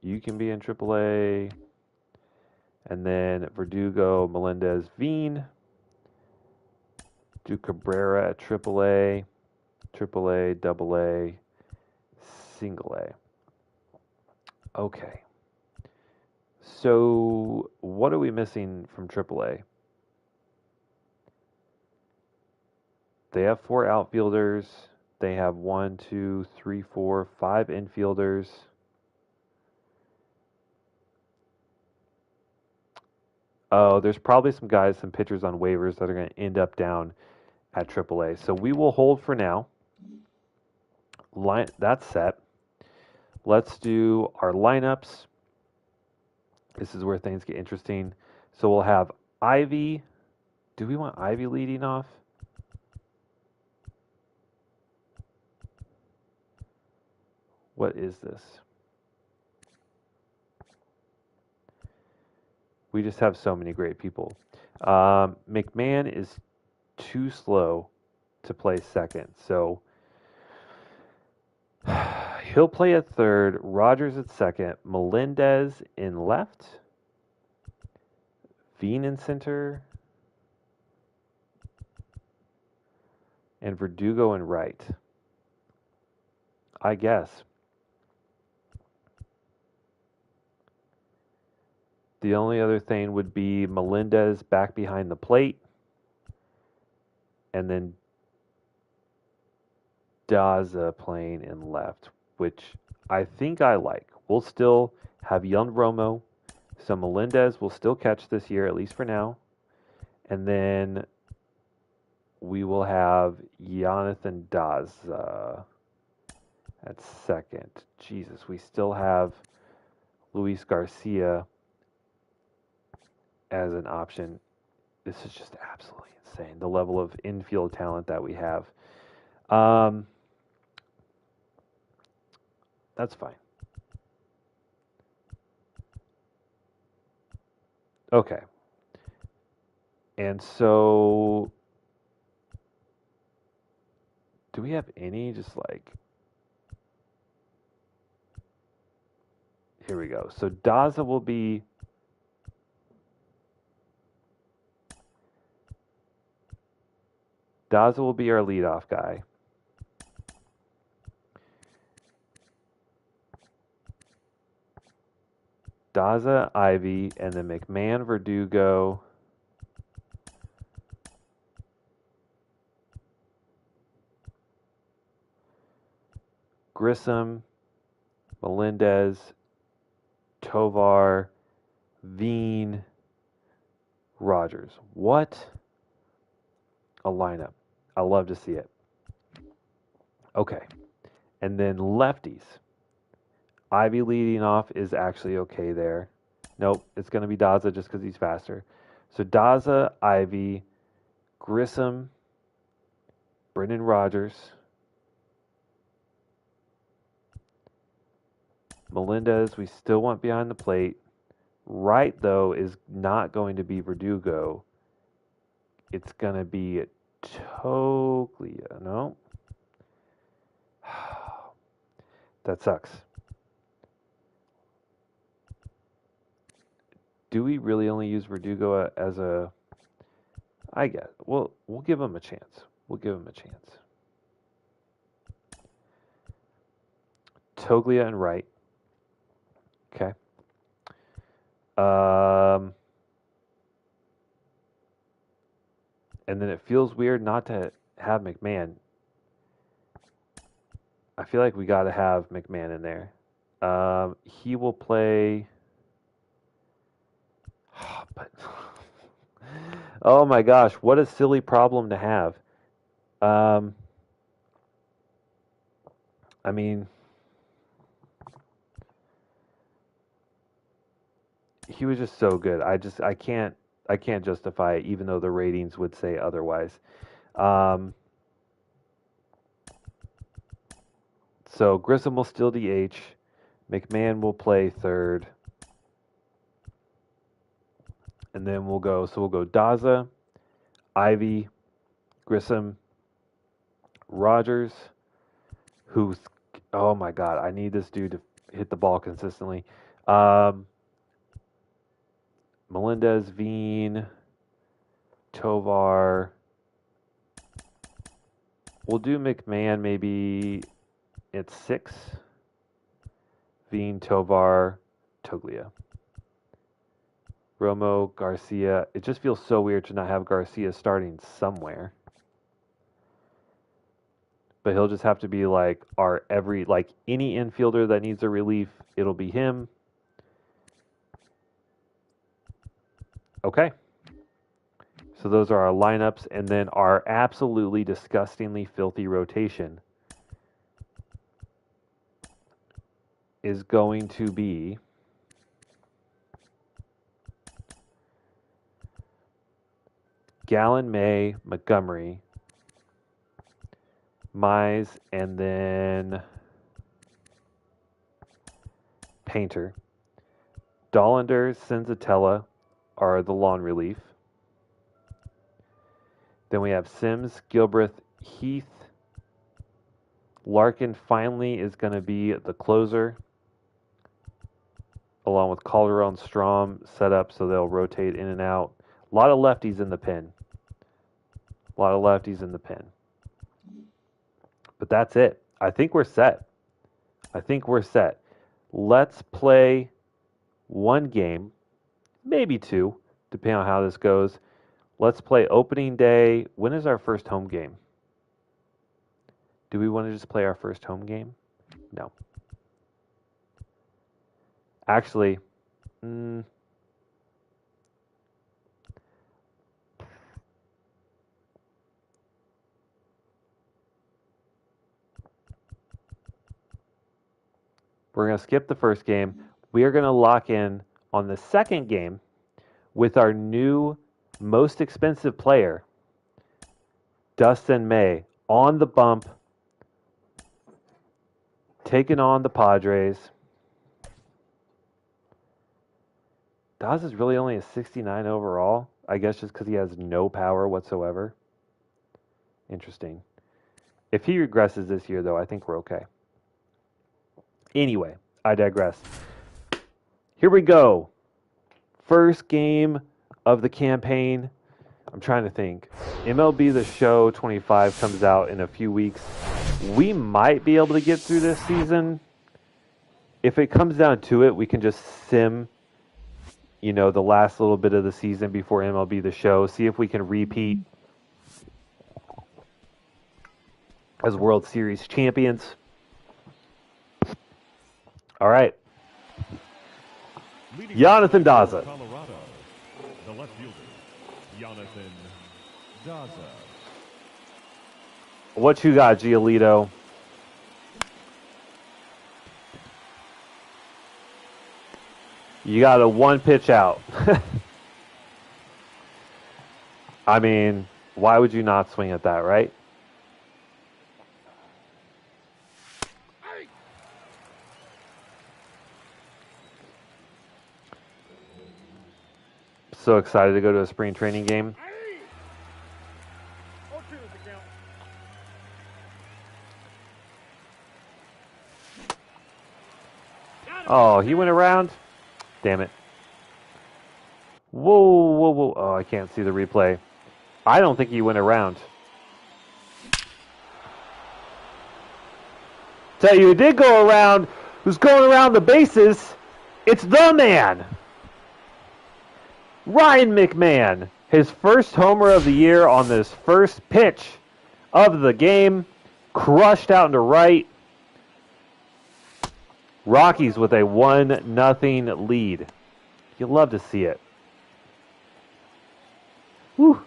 You can be in AAA. And then Verdugo, Melendez, Veen. do Cabrera at AAA, AAA, AA, Single A. Okay. So what are we missing from AAA? They have 4 outfielders. They have 1, 2, 3, 4, 5 infielders. Oh, there's probably some guys, some pitchers on waivers that are going to end up down at AAA. So we will hold for now. That's set. Let's do our lineups. This is where things get interesting. So we'll have Ivy. Do we want Ivy leading off? What is this? We just have so many great people. McMahon is too slow to play second. So he'll play at third, Rogers at second, Melendez in left, Veen in center, and Verdugo in right. I guess. The only other thing would be Melendez back behind the plate, and then Daza playing in left, which I think I like. We'll still have young Romo, so Melendez will still catch this year, at least for now. And then we will have Jonathan Daza at second. Jesus, we still have Luis Garcia as an option. This is just absolutely insane, the level of infield talent that we have. That's fine. Okay. And so, do we have any just like... Here we go. So Daza will be... Daza will be our leadoff guy. Daza, Ivy, and then McMahon, Verdugo, Grissom, Melendez, Tovar, Veen, Rogers. What a lineup. I love to see it. Okay. And then lefties. Ivy leading off is actually okay there. Nope, it's going to be Daza just because he's faster. So Daza, Ivy, Grissom, Brendan Rogers, Melendez, we still want behind the plate. Right, though, is not going to be Verdugo. It's going to be Toglia. No? That sucks. Do we really only use Verdugo as a... I guess. We'll give him a chance. We'll give him a chance. Toglia and right. Okay. And then it feels weird not to have McMahon. I feel like we got to have McMahon in there. He will play... But oh my gosh, what a silly problem to have. I mean, he was just so good. I can't justify it, even though the ratings would say otherwise. So Grissom will still DH. McMahon will play third. And then we'll go Daza, Ivy, Grissom, Rogers, who's, oh my God, I need this dude to hit the ball consistently. Melendez, Veen, Tovar, We'll do McMahon maybe at 6. Veen, Tovar, Toglia. Romo, Garcia. It just feels so weird to not have Garcia starting somewhere. But he'll just have to be like any infielder that needs a relief, it'll be him. Okay. So those are our lineups, and then our absolutely disgustingly filthy rotation is going to be Gallen, May, Montgomery, Mize, and then Painter. Dollander, Senzatella are the lawn relief. Then we have Sims, Gilbreth, Heath. Larkin finally is going to be the closer, along with Calderon, Strom set up so they'll rotate in and out. A lot of lefties in the pen. But that's it. I think we're set. Let's play one game, maybe two, depending on how this goes. Let's play opening day. When is our first home game? Do we want to just play our first home game? No. Actually, we're going to skip the first game. We are going to lock in on the second game with our new most expensive player, Dustin May, on the bump, taking on the Padres. Daz is really only a 69 overall. I guess just because he has no power whatsoever. Interesting. If he regresses this year, though, I think we're okay. Anyway, I digress. Here we go. First game of the campaign. I'm trying to think. MLB The Show 25 comes out in a few weeks. We might be able to get through this season. If it comes down to it, we can just sim, the last little bit of the season before MLB The Show. See if we can repeat as World Series champions. All right. Jonathan Daza. Colorado, the left fielder, Jonathan Daza. What you got, Giolito? You got a one pitch out. I mean, why would you not swing at that, right? So excited to go to a spring training game. Oh, he went around? Damn it. Whoa. Oh, I can't see the replay. I don't think he went around. Tell you, he did go around. Who's going around the bases? It's the man. Ryan McMahon. His first homer of the year on this first pitch of the game. Crushed out into right. Rockies with a 1-0 lead. You'll love to see it. Whew.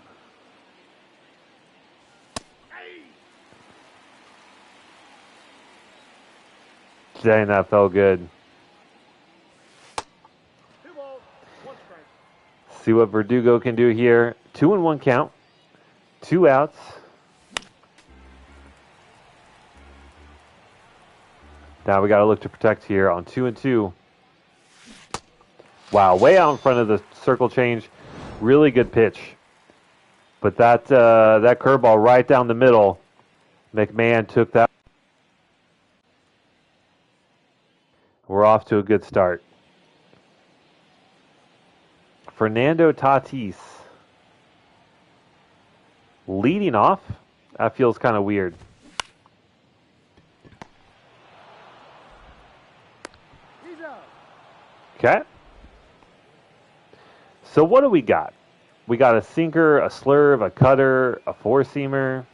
Dang, that felt good. See what Verdugo can do here. 2-1 count. 2 outs. Now we got to look to protect here on 2-2. Wow, way out in front of the circle change. Really good pitch. But that curveball right down the middle, McMahon took that. We're off to a good start. Fernando Tatis leading off That feels kind of weird. Okay. So what do we got? We got a sinker, a slurve, a cutter, a four-seamer.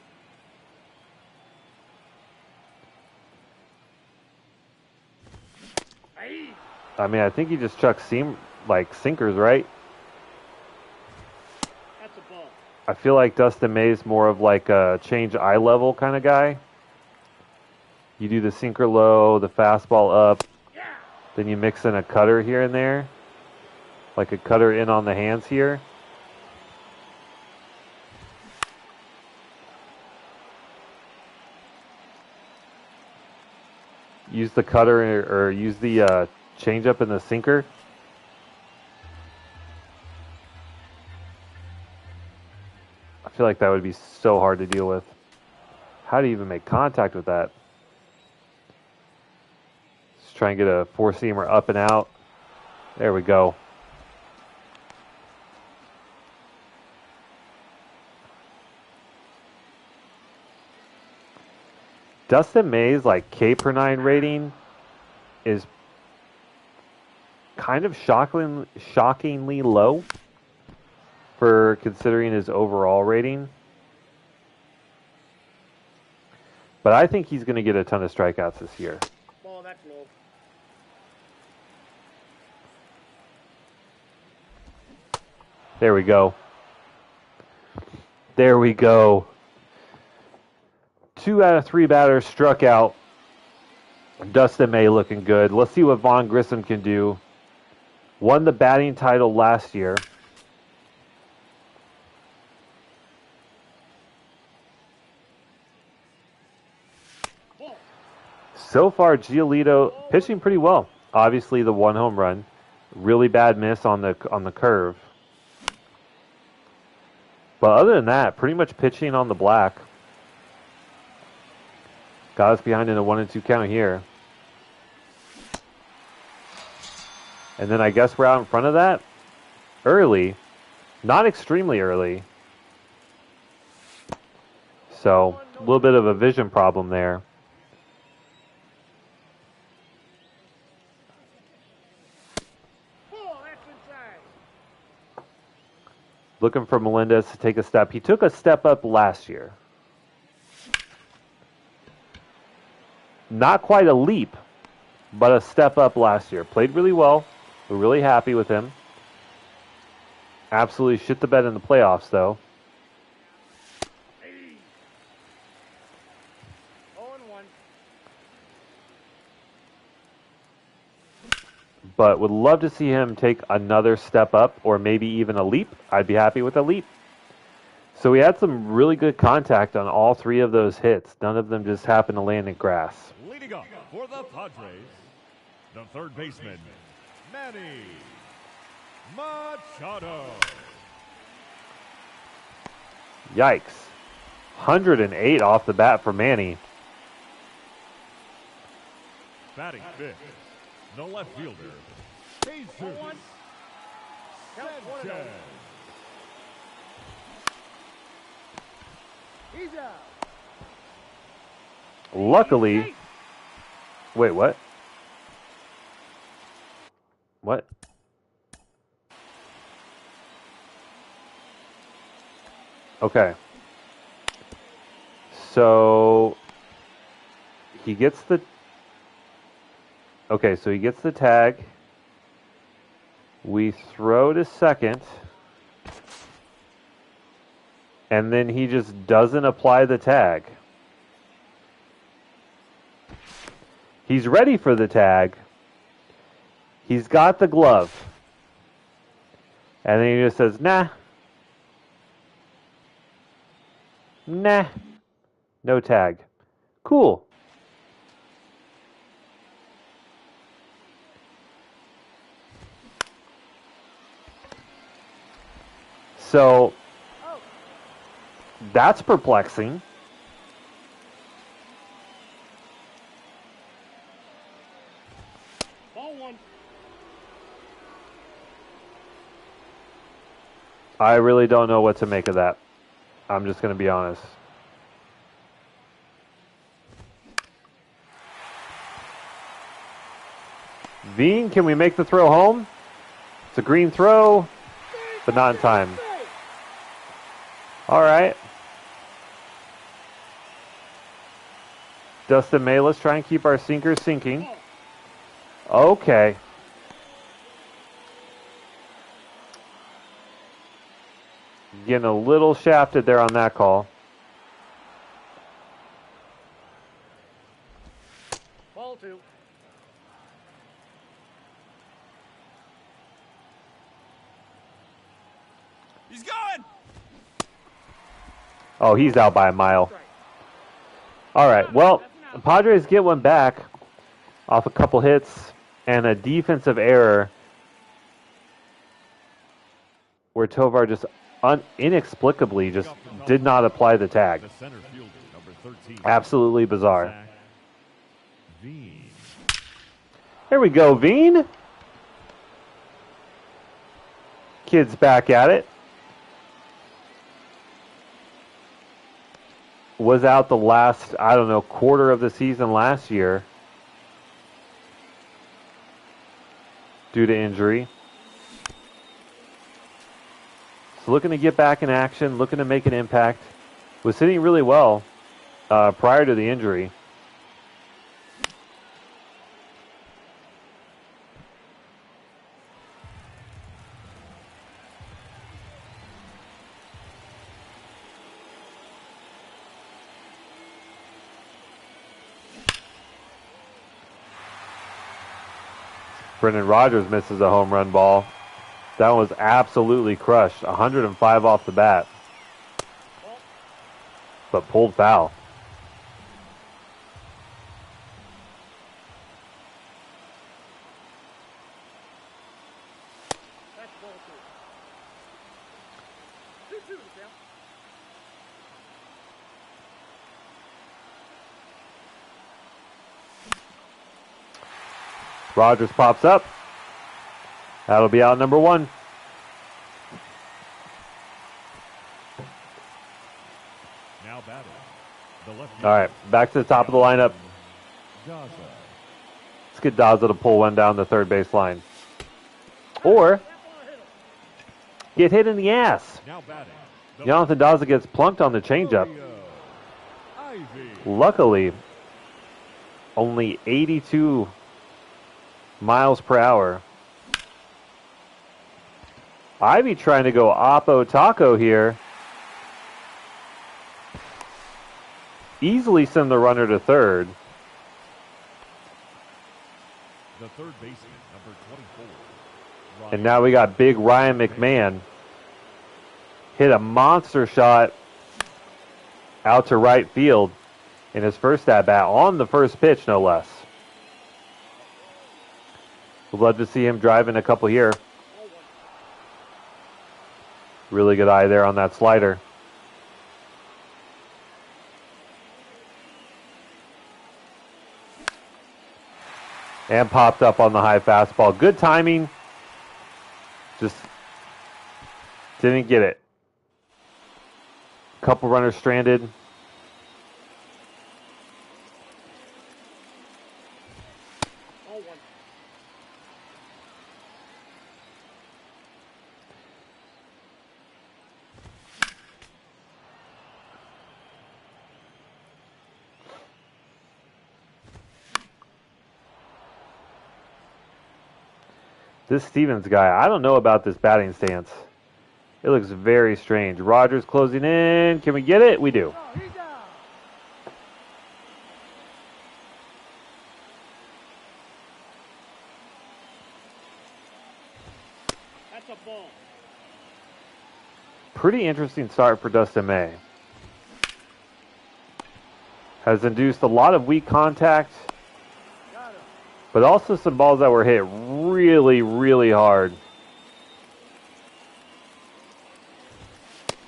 I mean, I think he just chucks sinkers, right? That's a ball. I feel like Dustin May's more of like a change eye level kind of guy. You do the sinker low, the fastball up, then you mix in a cutter here and there, like a cutter in on the hands here. Use the cutter or use the changeup in the sinker. I feel like that would be so hard to deal with. How do you even make contact with that? Just try and get a four-seamer up and out. There we go. Dustin May's like K per 9 rating is kind of shockingly low for considering his overall rating. But I think he's going to get a ton of strikeouts this year. Ball, that's low. There we go. There we go. 2 out of 3 batters struck out. Dustin May looking good. Let's see what Vaughn Grissom can do. Won the batting title last year. So far, Giolito pitching pretty well. Obviously, the 1 home run. Really bad miss on the curve. But other than that, pretty much pitching on the black. Got us behind in a 1-2 count here. And then I guess we're out in front of that early. Not extremely early. So, a little bit of a vision problem there. Looking for Melendez to take a step. He took a step up last year. Not quite a leap, but a step up last year. Played really well. We're really happy with him. Absolutely shit the bed in the playoffs, though. But would love to see him take another step up or maybe even a leap. I'd be happy with a leap. So we had some really good contact on all 3 of those hits. None of them just happened to land in grass. Leading up for the Padres, the third baseman, Manny Machado. Yikes. 108 off the bat for Manny. Batting fifth, the left fielder, Jesus Sanchez. He's out. Luckily, wait, what? What? Okay. So he gets the so he gets the tag. We throw to second. And then he just doesn't apply the tag. He's ready for the tag. He's got the glove. And then he just says, nah. Nah. No tag. Cool. So, that's perplexing. Ball 1. I really don't know what to make of that. I'm just going to be honest. Veen, can we make the throw home? It's a green throw, but not in time. All right. Dustin May, let's try and keep our sinkers sinking. Okay. Getting a little shafted there on that call. Ball 2. He's going! Oh, he's out by a mile. All right, well, the Padres get one back off a couple hits and a defensive error where Tovar just inexplicably just did not apply the tag. The center fielder, number 13. Absolutely bizarre. Zach Veen. Here we go, Veen. Kid's back at it. Was out the last, I don't know, quarter of the season last year due to injury. So looking to get back in action, looking to make an impact. Was hitting really well prior to the injury. Brendan Rodgers misses a home run ball. That one was absolutely crushed. 105 off the bat. But pulled foul. That's ball 2. 2-2 to count. Rodgers pops up. That'll be out number 1. Now batting. The left. All right, back to the top of the lineup. Daza. Let's get Daza to pull one down the third base line. Or get hit in the ass. Now batting. The Jonathan Daza gets plunked on the changeup. Ivy. Luckily, only 82 miles per hour. Ivy trying to go oppo taco here. Easily send the runner to third. The third baseman, number 24. And now we got big Ryan McMahon. Hit a monster shot out to right field in his first at-bat on the first pitch, no less. We'd love to see him driving a couple here. Really good eye there on that slider. And popped up on the high fastball. Good timing. Just didn't get it. Couple runners stranded. Ball 1. This Stevens guy, I don't know about this batting stance. It looks very strange. Rodgers closing in. Can we get it? We do. Oh, he's down. That's a ball. Pretty interesting start for Dustin May. Has induced a lot of weak contact, Got him. but also some balls that were hit really, really hard.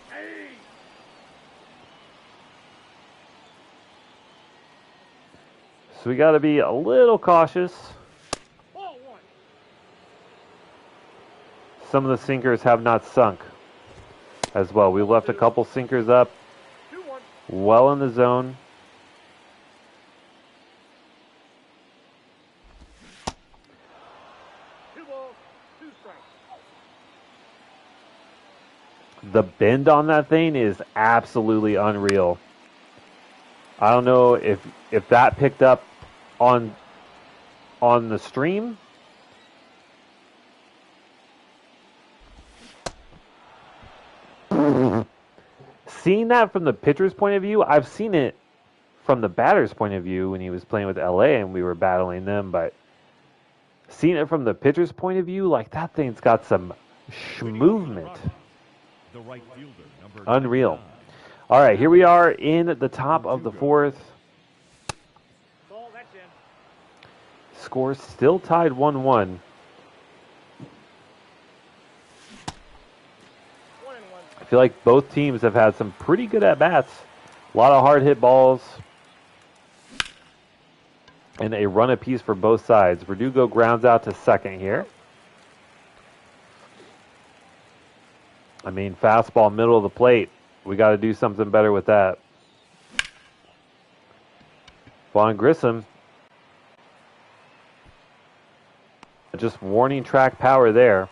Hey. So we got to be a little cautious. Ball 1. Some of the sinkers have not sunk as well. We left a couple sinkers up 2-1. well in the zone. the bend on that thing is absolutely unreal. I don't know if that picked up on the stream. Seeing that from the pitcher's point of view, I've seen it from the batter's point of view when he was playing with LA and we were battling them, but seeing it from the pitcher's point of view, like that thing's got some movement. The right fielder, number Unreal. 99. All right, here we are in the top of the fourth. Ball, that's in. Score still tied 1-1. 1-1. I feel like both teams have had some pretty good at-bats. A lot of hard hit balls. And a run apiece for both sides. Verdugo grounds out to second here. I mean, fastball middle of the plate. We got to do something better with that. Vaughn Grissom. Just warning track power there.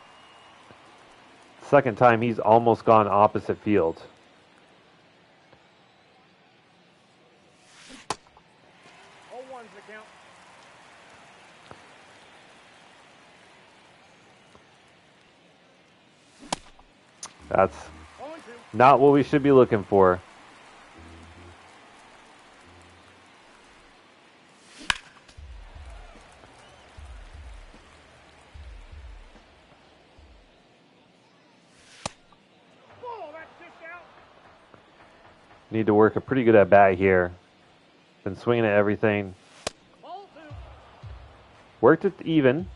Second time he's almost gone opposite field. Oh, one's the count. That's 0-2. not what we should be looking for. Ball, that's dished out. Need to work a pretty good at bat here. Been swinging at everything. Ball 2. Worked it even.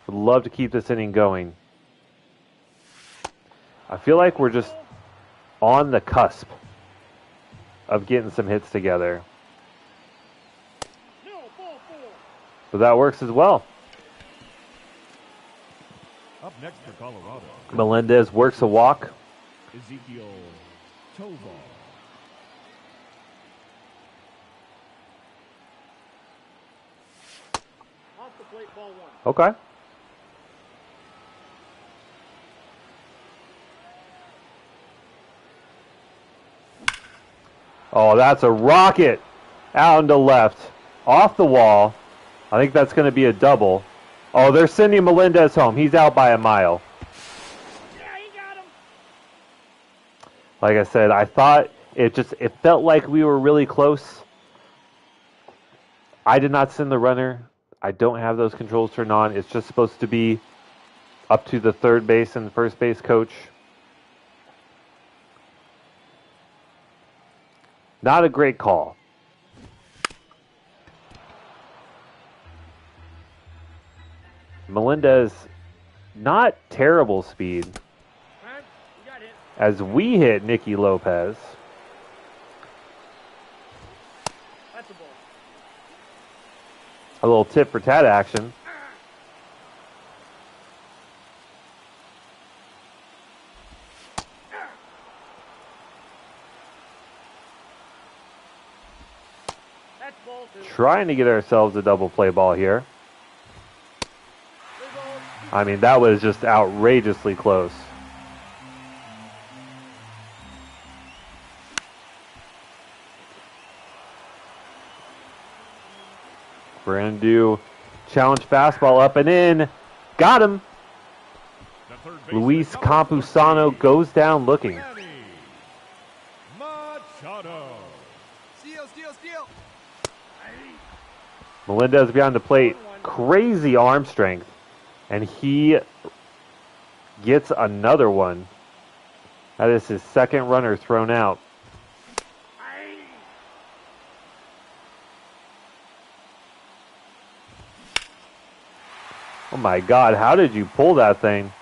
Would love to keep this inning going. I feel like we're just on the cusp of getting some hits together. No, ball 4. So that works as well. Up next for Colorado, Melendez works a walk. Ezekiel Tovar. Off the plate, ball 1. Okay. Oh, that's a rocket out into left. Off the wall. I think that's going to be a double. Oh, they're sending Melendez home. He's out by a mile. Yeah, he got him. Like I said, I thought it felt like we were really close. I did not send the runner. I don't have those controls turned on. It's just supposed to be up to the third base and first base coach. Not a great call. Melendez, not terrible speed. Man, you got hit. As we hit Nicky Lopez. That's a ball. A little tip for tat action. That's ball 2. Trying to get ourselves a double play ball here. 3 balls. I mean, that was just outrageously close. We're going to do challenge fastball up and in. Got him. The third baseman, Luis number Campusano 13, goes down looking. Manny Machado. Steal, steal, steal. Melendez behind the plate. Crazy arm strength. And he gets another one. That is his second runner thrown out. Oh my God, how did you pull that thing?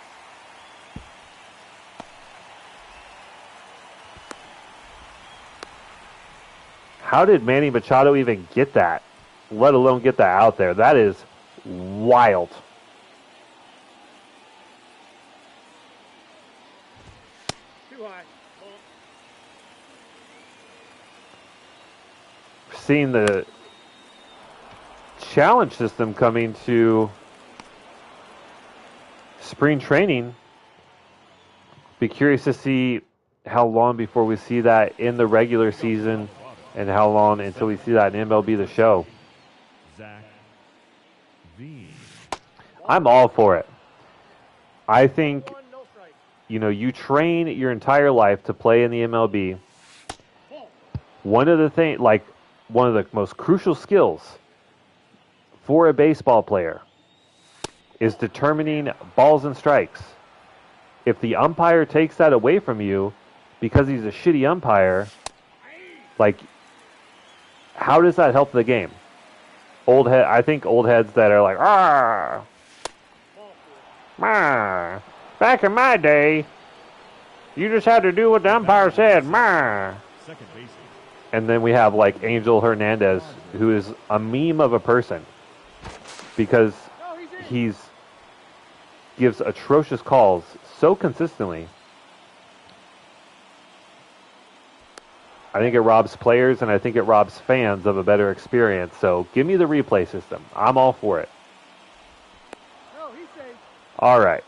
How did Manny Machado even get that? Let alone get that out there. That is wild. Too high. Ball. Seeing the challenge system coming to spring training Be curious to see how long before we see that in the regular season and how long until we see that in MLB The Show. Zach Veen. I'm all for it. I think, 1, no strike. you train your entire life to play in the MLB. Ball. One of the most crucial skills for a baseball player is determining balls and strikes. If the umpire takes that away from you because he's a shitty umpire, how does that help the game? I think old heads that are like, ah, ma. Back in my day, you just had to do what the umpire said, ma. Second baseman. And then we have like Angel Hernandez, who is a meme of a person because No, he's in. he's gives atrocious calls so consistently. I think it robs players and I think it robs fans of a better experience. So give me the replay system. I'm all for it. No, he's safe. All right.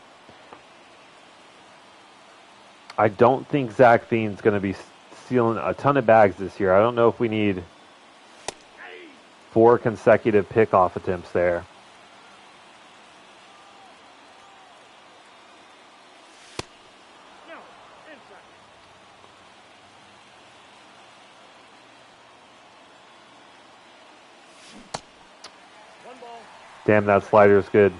I don't think Zach Veen's going to be stealing a ton of bags this year. I don't know if we need 4 consecutive pickoff attempts there. No, inside. One ball. Damn, that slider's good.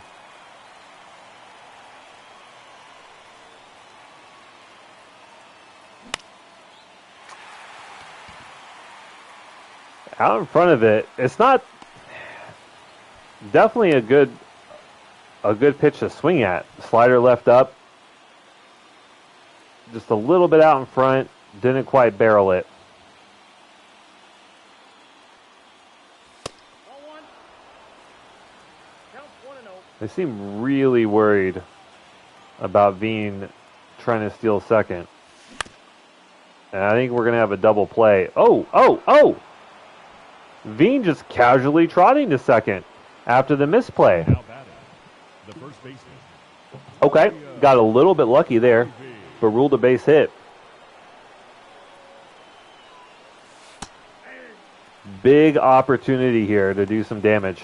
Out in front of it, it's not definitely a good pitch to swing at. Slider left up, just a little bit out in front, didn't quite barrel it. Ball 1. Count 1-0. They seem really worried about Veen trying to steal second. And I think we're going to have a double play. Oh! Veen just casually trotting to second after the misplay. Now batting. The first baseman. Okay, got a little bit lucky there, but ruled a base hit. Big opportunity here to do some damage.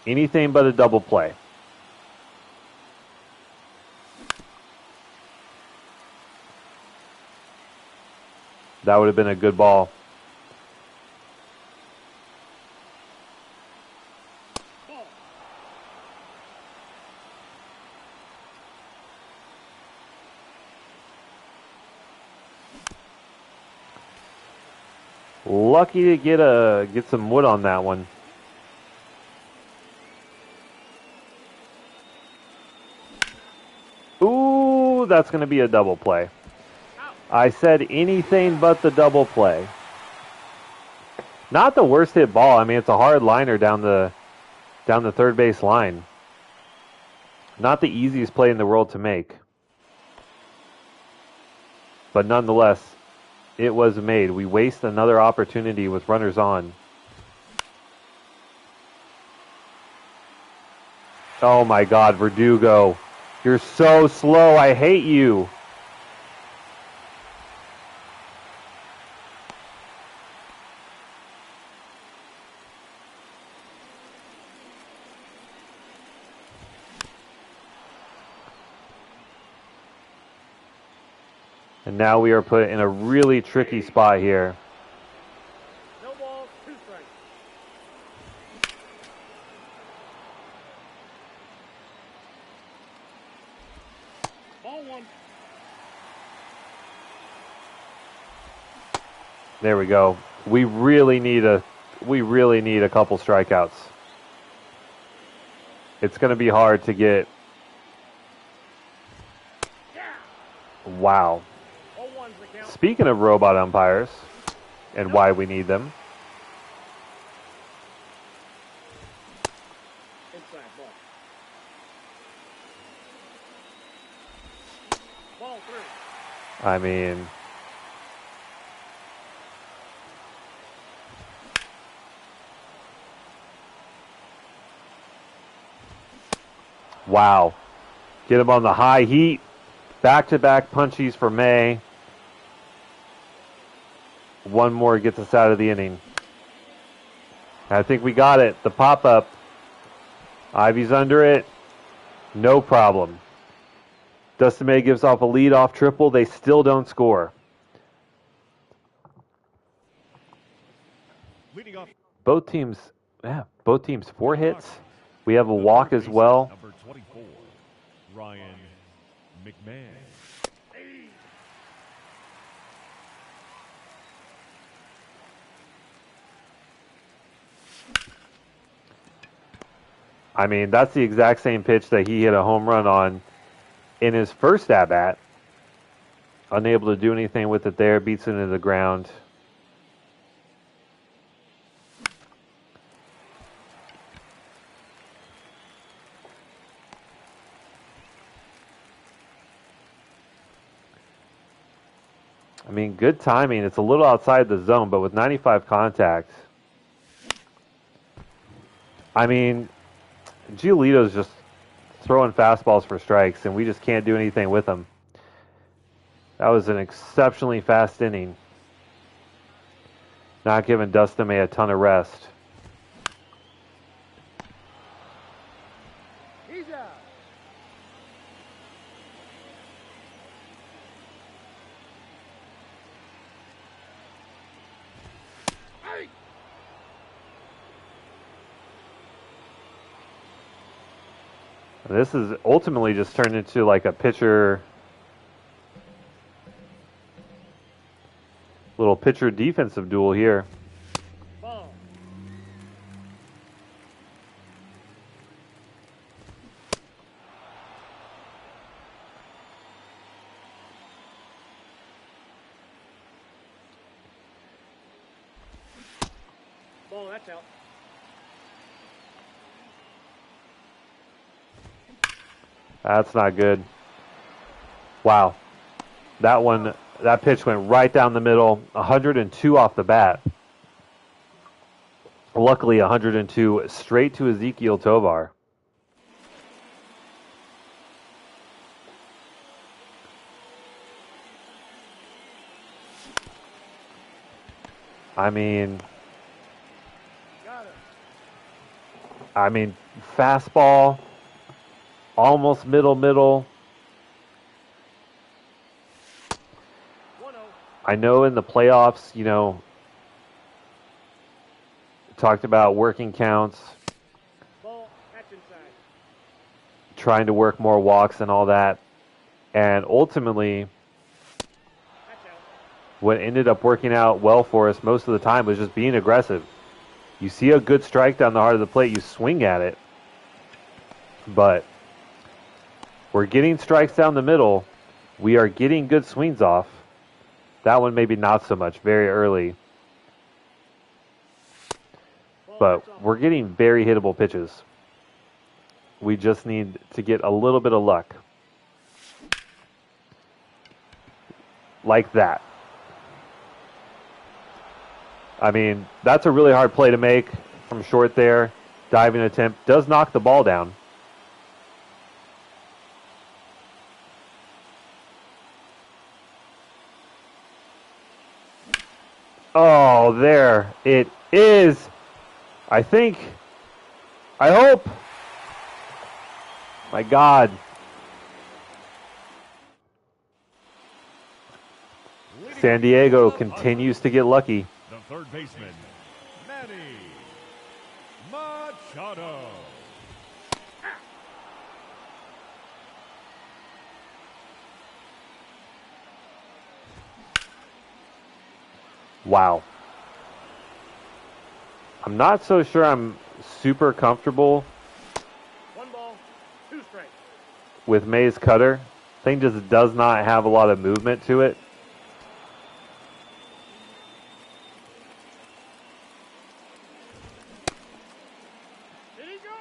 Anything but a double play. That would have been a good ball. Ball. Lucky to get some wood on that one. Ooh, that's going to be a double play. I said anything but the double play. Not the worst hit ball. I mean, it's a hard liner down the third base line. Not the easiest play in the world to make. But nonetheless, it was made. We waste another opportunity with runners on. Oh my God, Verdugo. You're so slow. I hate you. And now we are put in a really tricky spot here. No ball, 2 strikes. Ball 1. There we go. We really need a couple strikeouts. It's going to be hard to get. Wow. Ball 1's the count. Speaking of robot umpires and why we need them, Inside ball. Ball 3. I mean, Wow. Get him on the high heat. Back-to-back punchies for May. One more gets us out of the inning. I think we got it. The pop-up. Ivy's under it. No problem. Dustin May gives off a lead-off triple. They still don't score. Leading off. Both teams 4 hits. We have a walk as well. Number 24, Ryan McMahon. I mean, that's the exact same pitch that he hit a home run on in his first at-bat. Unable to do anything with it there. Beats it into the ground. I mean, good timing. It's a little outside the zone, but with 95 contact. I mean, Giolito's just throwing fastballs for strikes, and we just can't do anything with them. That was an exceptionally fast inning. Not giving Dustin May a ton of rest. He's out. Hey. This is ultimately just turned into like a pitcher, little pitcher defensive duel here. Ball. Ball, that's out. That's not good. Wow. That pitch went right down the middle. 102 off the bat. Luckily, 102 straight to Ezekiel Tovar. I mean, fastball, almost middle. 1-0. I know in the playoffs, you know, talked about working counts, Ball, catch inside. trying to work more walks and all that. And ultimately, That's out. what ended up working out well for us most of the time was just being aggressive. You see a good strike down the heart of the plate, you swing at it. But we're getting strikes down the middle. We are getting good swings off. That one maybe not so much, very early. Ball, But that's off. we're getting very hittable pitches. We just need to get a little bit of luck. Like that. I mean, that's a really hard play to make from short there. Diving attempt does knock the ball down. Oh, there it is. I think. I hope. My God. Leading San Diego continues to get lucky. the third baseman, Manny Machado. Wow. I'm not so sure I'm super comfortable 1 ball, 2 strikes. with May's cutter. Thing just does not have a lot of movement to it. Did he go?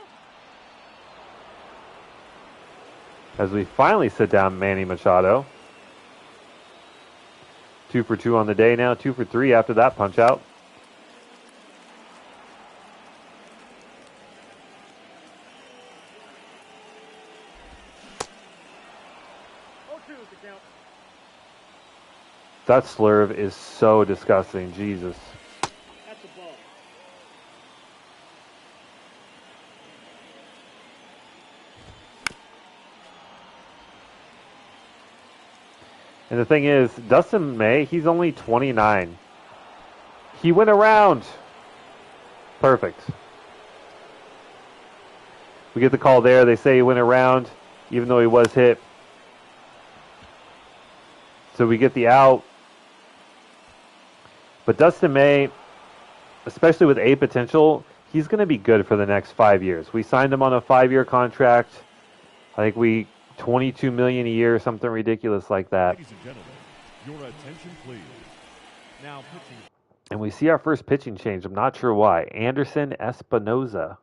As we finally sit down Manny Machado. 2 for 2 on the day now. 2 for 3 after that punch out. count. That slurve is so disgusting. Jesus. That's a ball. And the thing is, Dustin May, he's only 29. He went around. Perfect. We get the call there. They say he went around, even though he was hit. So we get the out. But Dustin May, especially with A potential, he's going to be good for the next 5 years. We signed him on a 5-year contract. I think we $22 million a year, something ridiculous like that. Ladies and gentlemen, your attention please. Now pitching. And we see our first pitching change. I'm not sure why. Anderson Espinoza,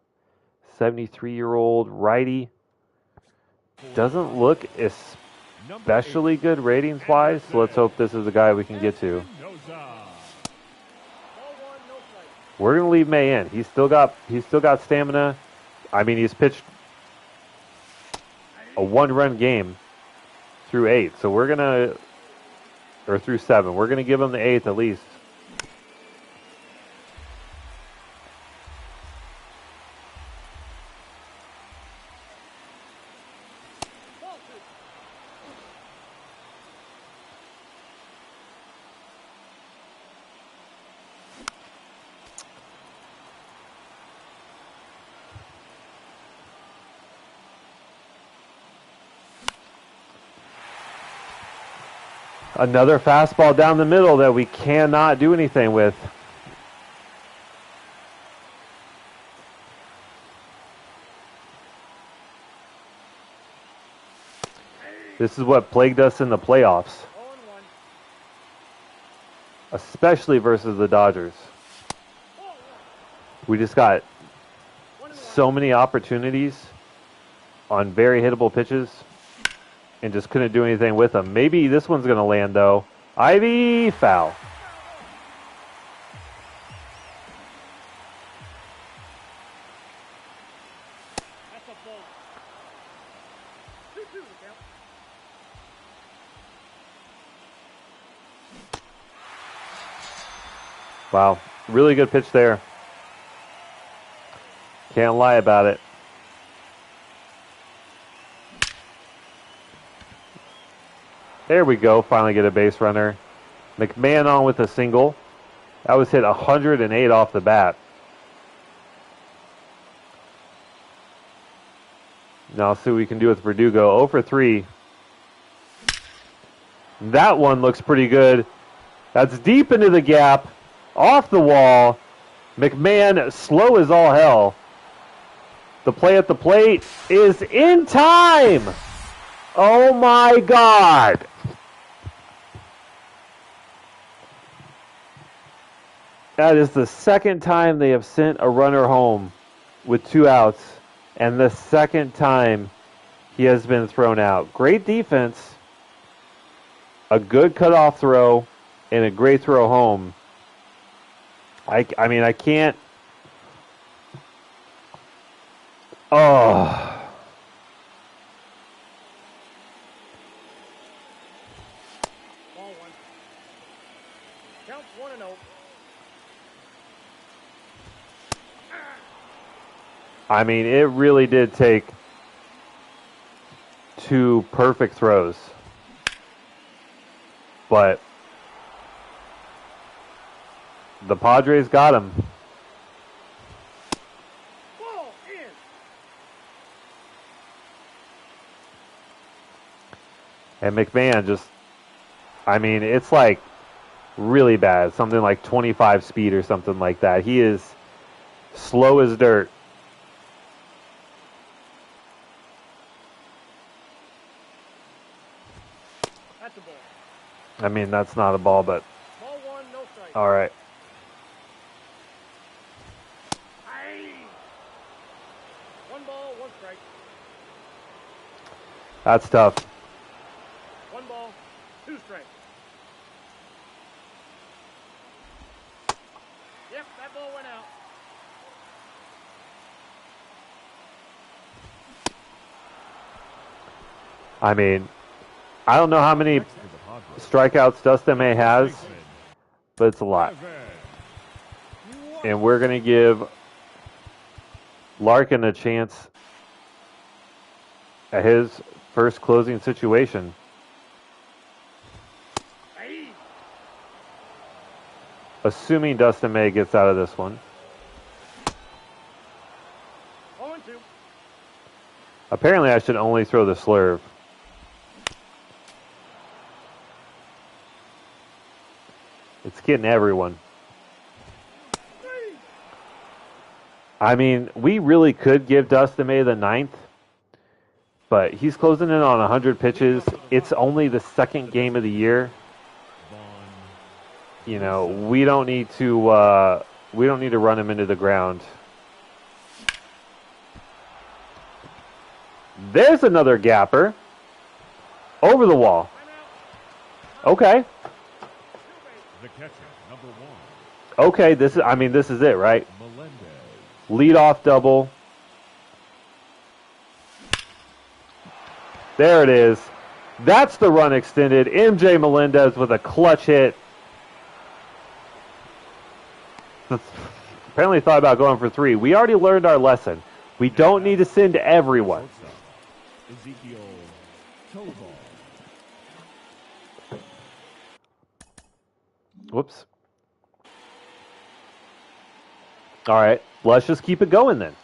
73-year-old righty. Doesn't look especially good ratings-wise, so let's hope this is a guy we can get to. We're going to leave May in. He's still got stamina. I mean, he's pitched a 1-run game through 8, so we're going to, or through 7. We're going to give him the 8th at least. Another fastball down the middle that we cannot do anything with. This is what plagued us in the playoffs, especially versus the Dodgers. We just got so many opportunities on very hittable pitches and just couldn't do anything with them. Maybe this one's going to land, though. Ivy, foul. That's a ball. 2-2 the count. Wow, really good pitch there. Can't lie about it. There we go, finally get a base runner. McMahon on with a single. That was hit 108 off the bat. Now see what we can do with Verdugo. 0 for 3. That one looks pretty good. That's deep into the gap. Off the wall. McMahon slow as all hell. The play at the plate is in time. Oh my God. That is the second time they have sent a runner home with 2 outs, and the second time he has been thrown out. Great defense, a good cutoff throw, and a great throw home. I mean, I can't. Oh. Ball 1. Counts 1-0. I mean, it really did take 2 perfect throws. But the Padres got him. Ball in. And McMahon just, I mean, it's like really bad. Something like 25 speed or something like that. He is slow as dirt. That's a ball. I mean, that's not a ball, but Ball 1, no strike. all right. Aye. 1 ball, 1 strike. That's tough. 1 ball, 2 strikes. Yep, that ball went out. I mean, I don't know how many Next for the Padres, strikeouts Dustin May has, baseman, but it's a lot. Ivan. And we're going to give Larkin a chance at his first closing situation. Hey. Assuming Dustin May gets out of this one. 0-2. Apparently I should only throw the slurve. It's getting everyone. I mean, we really could give Dustin May the 9th, but he's closing in on 100 pitches. It's only the second game of the year. You know, we don't need to run him into the ground. There's another gapper. Over the wall. Okay. The catcher, number 1, Okay, this is it, right? Melendez. Leadoff double. There it is. That's the run extended. MJ Melendez with a clutch hit. Apparently thought about going for 3. We already learned our lesson. We don't need to send everyone. Shortstop, Ezekiel Tovar. Whoops. All right, let's just keep it going then.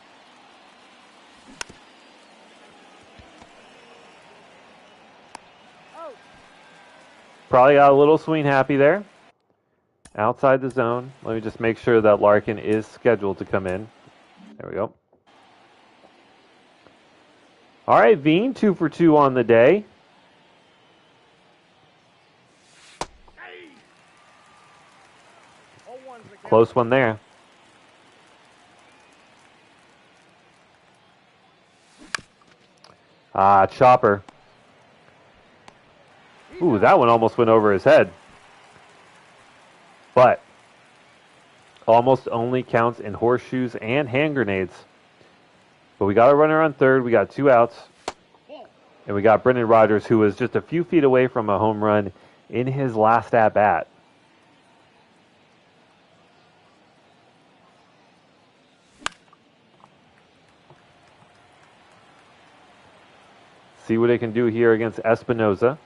Oh. Probably got a little swing happy there. Outside the zone. Let me just make sure that Larkin is scheduled to come in. There we go. All right, Veen, 2 for 2 on the day. Hey. 0-1's the count. Close one there. Ah, chopper. Ooh, that one almost went over his head. But almost only counts in horseshoes and hand grenades. But we got a runner on third. We got 2 outs. And we got Brendan Rodgers, who was just a few feet away from a home run in his last at-bat. See what they can do here against Espinoza.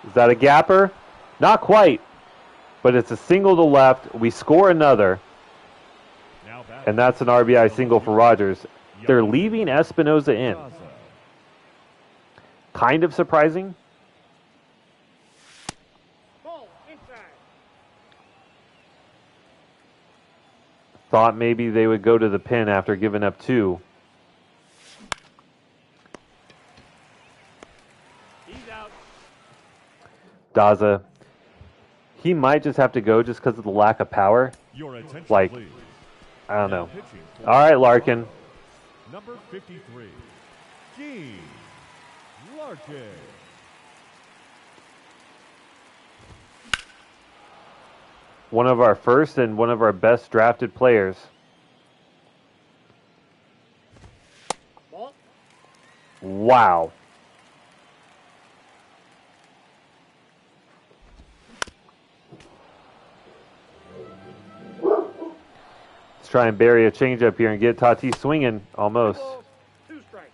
Is that a gapper? Not quite, but it's a single to left. We score another, Now batting, and that's an RBI single for Rodgers. They're leaving Espinoza in. Daza. Kind of surprising. Ball inside. Thought maybe they would go to the pin after giving up 2. He's out. Daza, he might just have to go just because of the lack of power. Your attention, Like, please. I don't Now know. pitching for All right, Larkin. number 53, Gene Larkin. One of our first and one of our best drafted players. Ball. Wow. Let's try and bury a changeup here and get Tatis swinging almost. 2 strikes.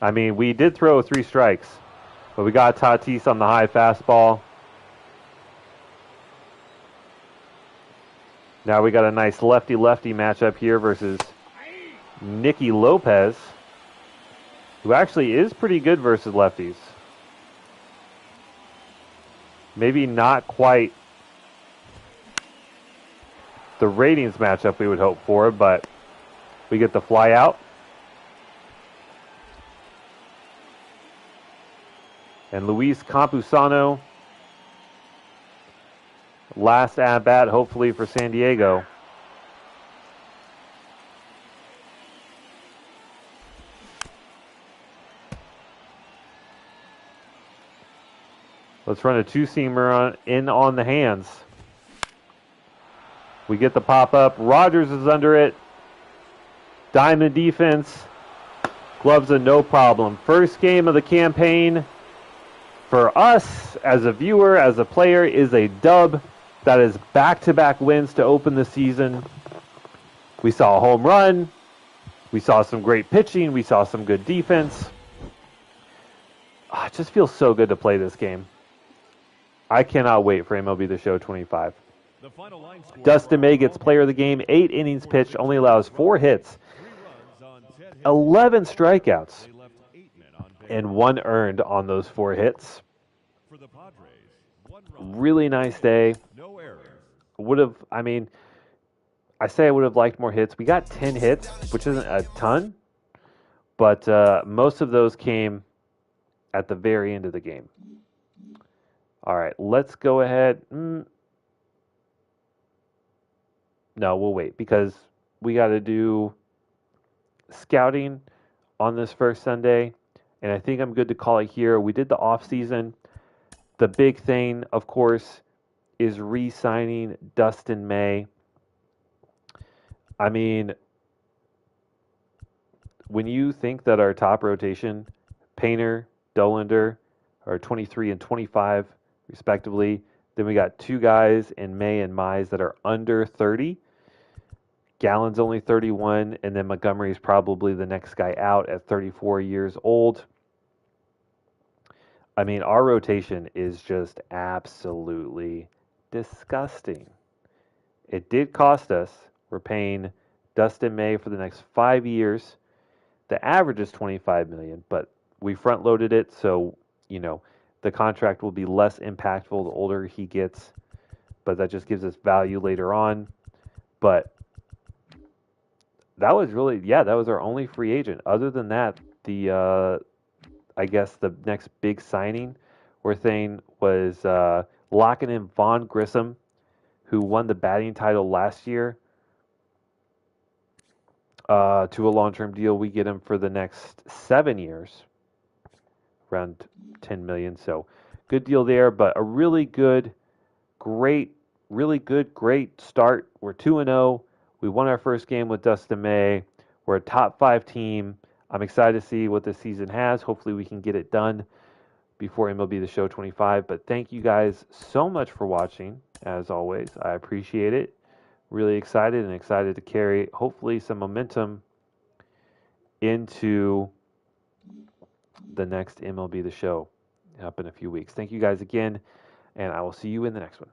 I mean, we did throw 3 strikes, but we got Tatis on the high fastball. Now we got a nice lefty-lefty matchup here versus Nicky Lopez, who actually is pretty good versus lefties. Maybe not quite the ratings matchup we would hope for, but we get the fly out. And Luis Campusano, last at-bat, hopefully, for San Diego. Let's run a 2-seamer in on the hands. We get the pop-up. Rodgers is under it. Diamond defense. Gloves are no problem. First game of the campaign for us as a viewer, as a player, is a dub. That is back-to-back wins to open the season. We saw a home run. We saw some great pitching. We saw some good defense. It just feels so good to play this game. I cannot wait for MLB The Show 25. The final line score Dustin for May gets player of the game. 8 innings pitched, only allows 4 hits, 3 runs on 10 hits. 11 strikeouts, They left 8 men on base. and 1 earned on those 4 hits. For the Padres, 1 run, Really nice day. no errors. I say I would have liked more hits. We got 10 hits, which isn't a ton, but most of those came at the very end of the game. All right, let's go ahead. No, we'll wait because we got to do scouting on this first Sunday, and I think I'm good to call it here. We did the offseason. The big thing, of course, is re-signing Dustin May. I mean, when you think that our top rotation, Painter, Dollander, are 23 and 25, respectively, then we got 2 guys in May and Mize that are under 30. Gallen's only 31, and then Montgomery's probably the next guy out at 34 years old. I mean, our rotation is just absolutely disgusting. It did cost us. We're paying Dustin May for the next 5 years. The average is $25 million, but we front-loaded it, so, the contract will be less impactful the older he gets, but that just gives us value later on. But that was our only free agent. Other than that, I guess the next big signing we're saying was locking in Vaughn Grissom, who won the batting title last year, to a long-term deal. We get him for the next 7 years, around $10 million. So good deal there, but a really good, great start. We're 2-0. We won our first game with Dustin May. We're a top 5 team. I'm excited to see what this season has. Hopefully we can get it done before MLB The Show 25. But thank you guys so much for watching, as always. I appreciate it. Really excited to carry, hopefully, some momentum into the next MLB The Show up in a few weeks. Thank you guys again, and I will see you in the next one.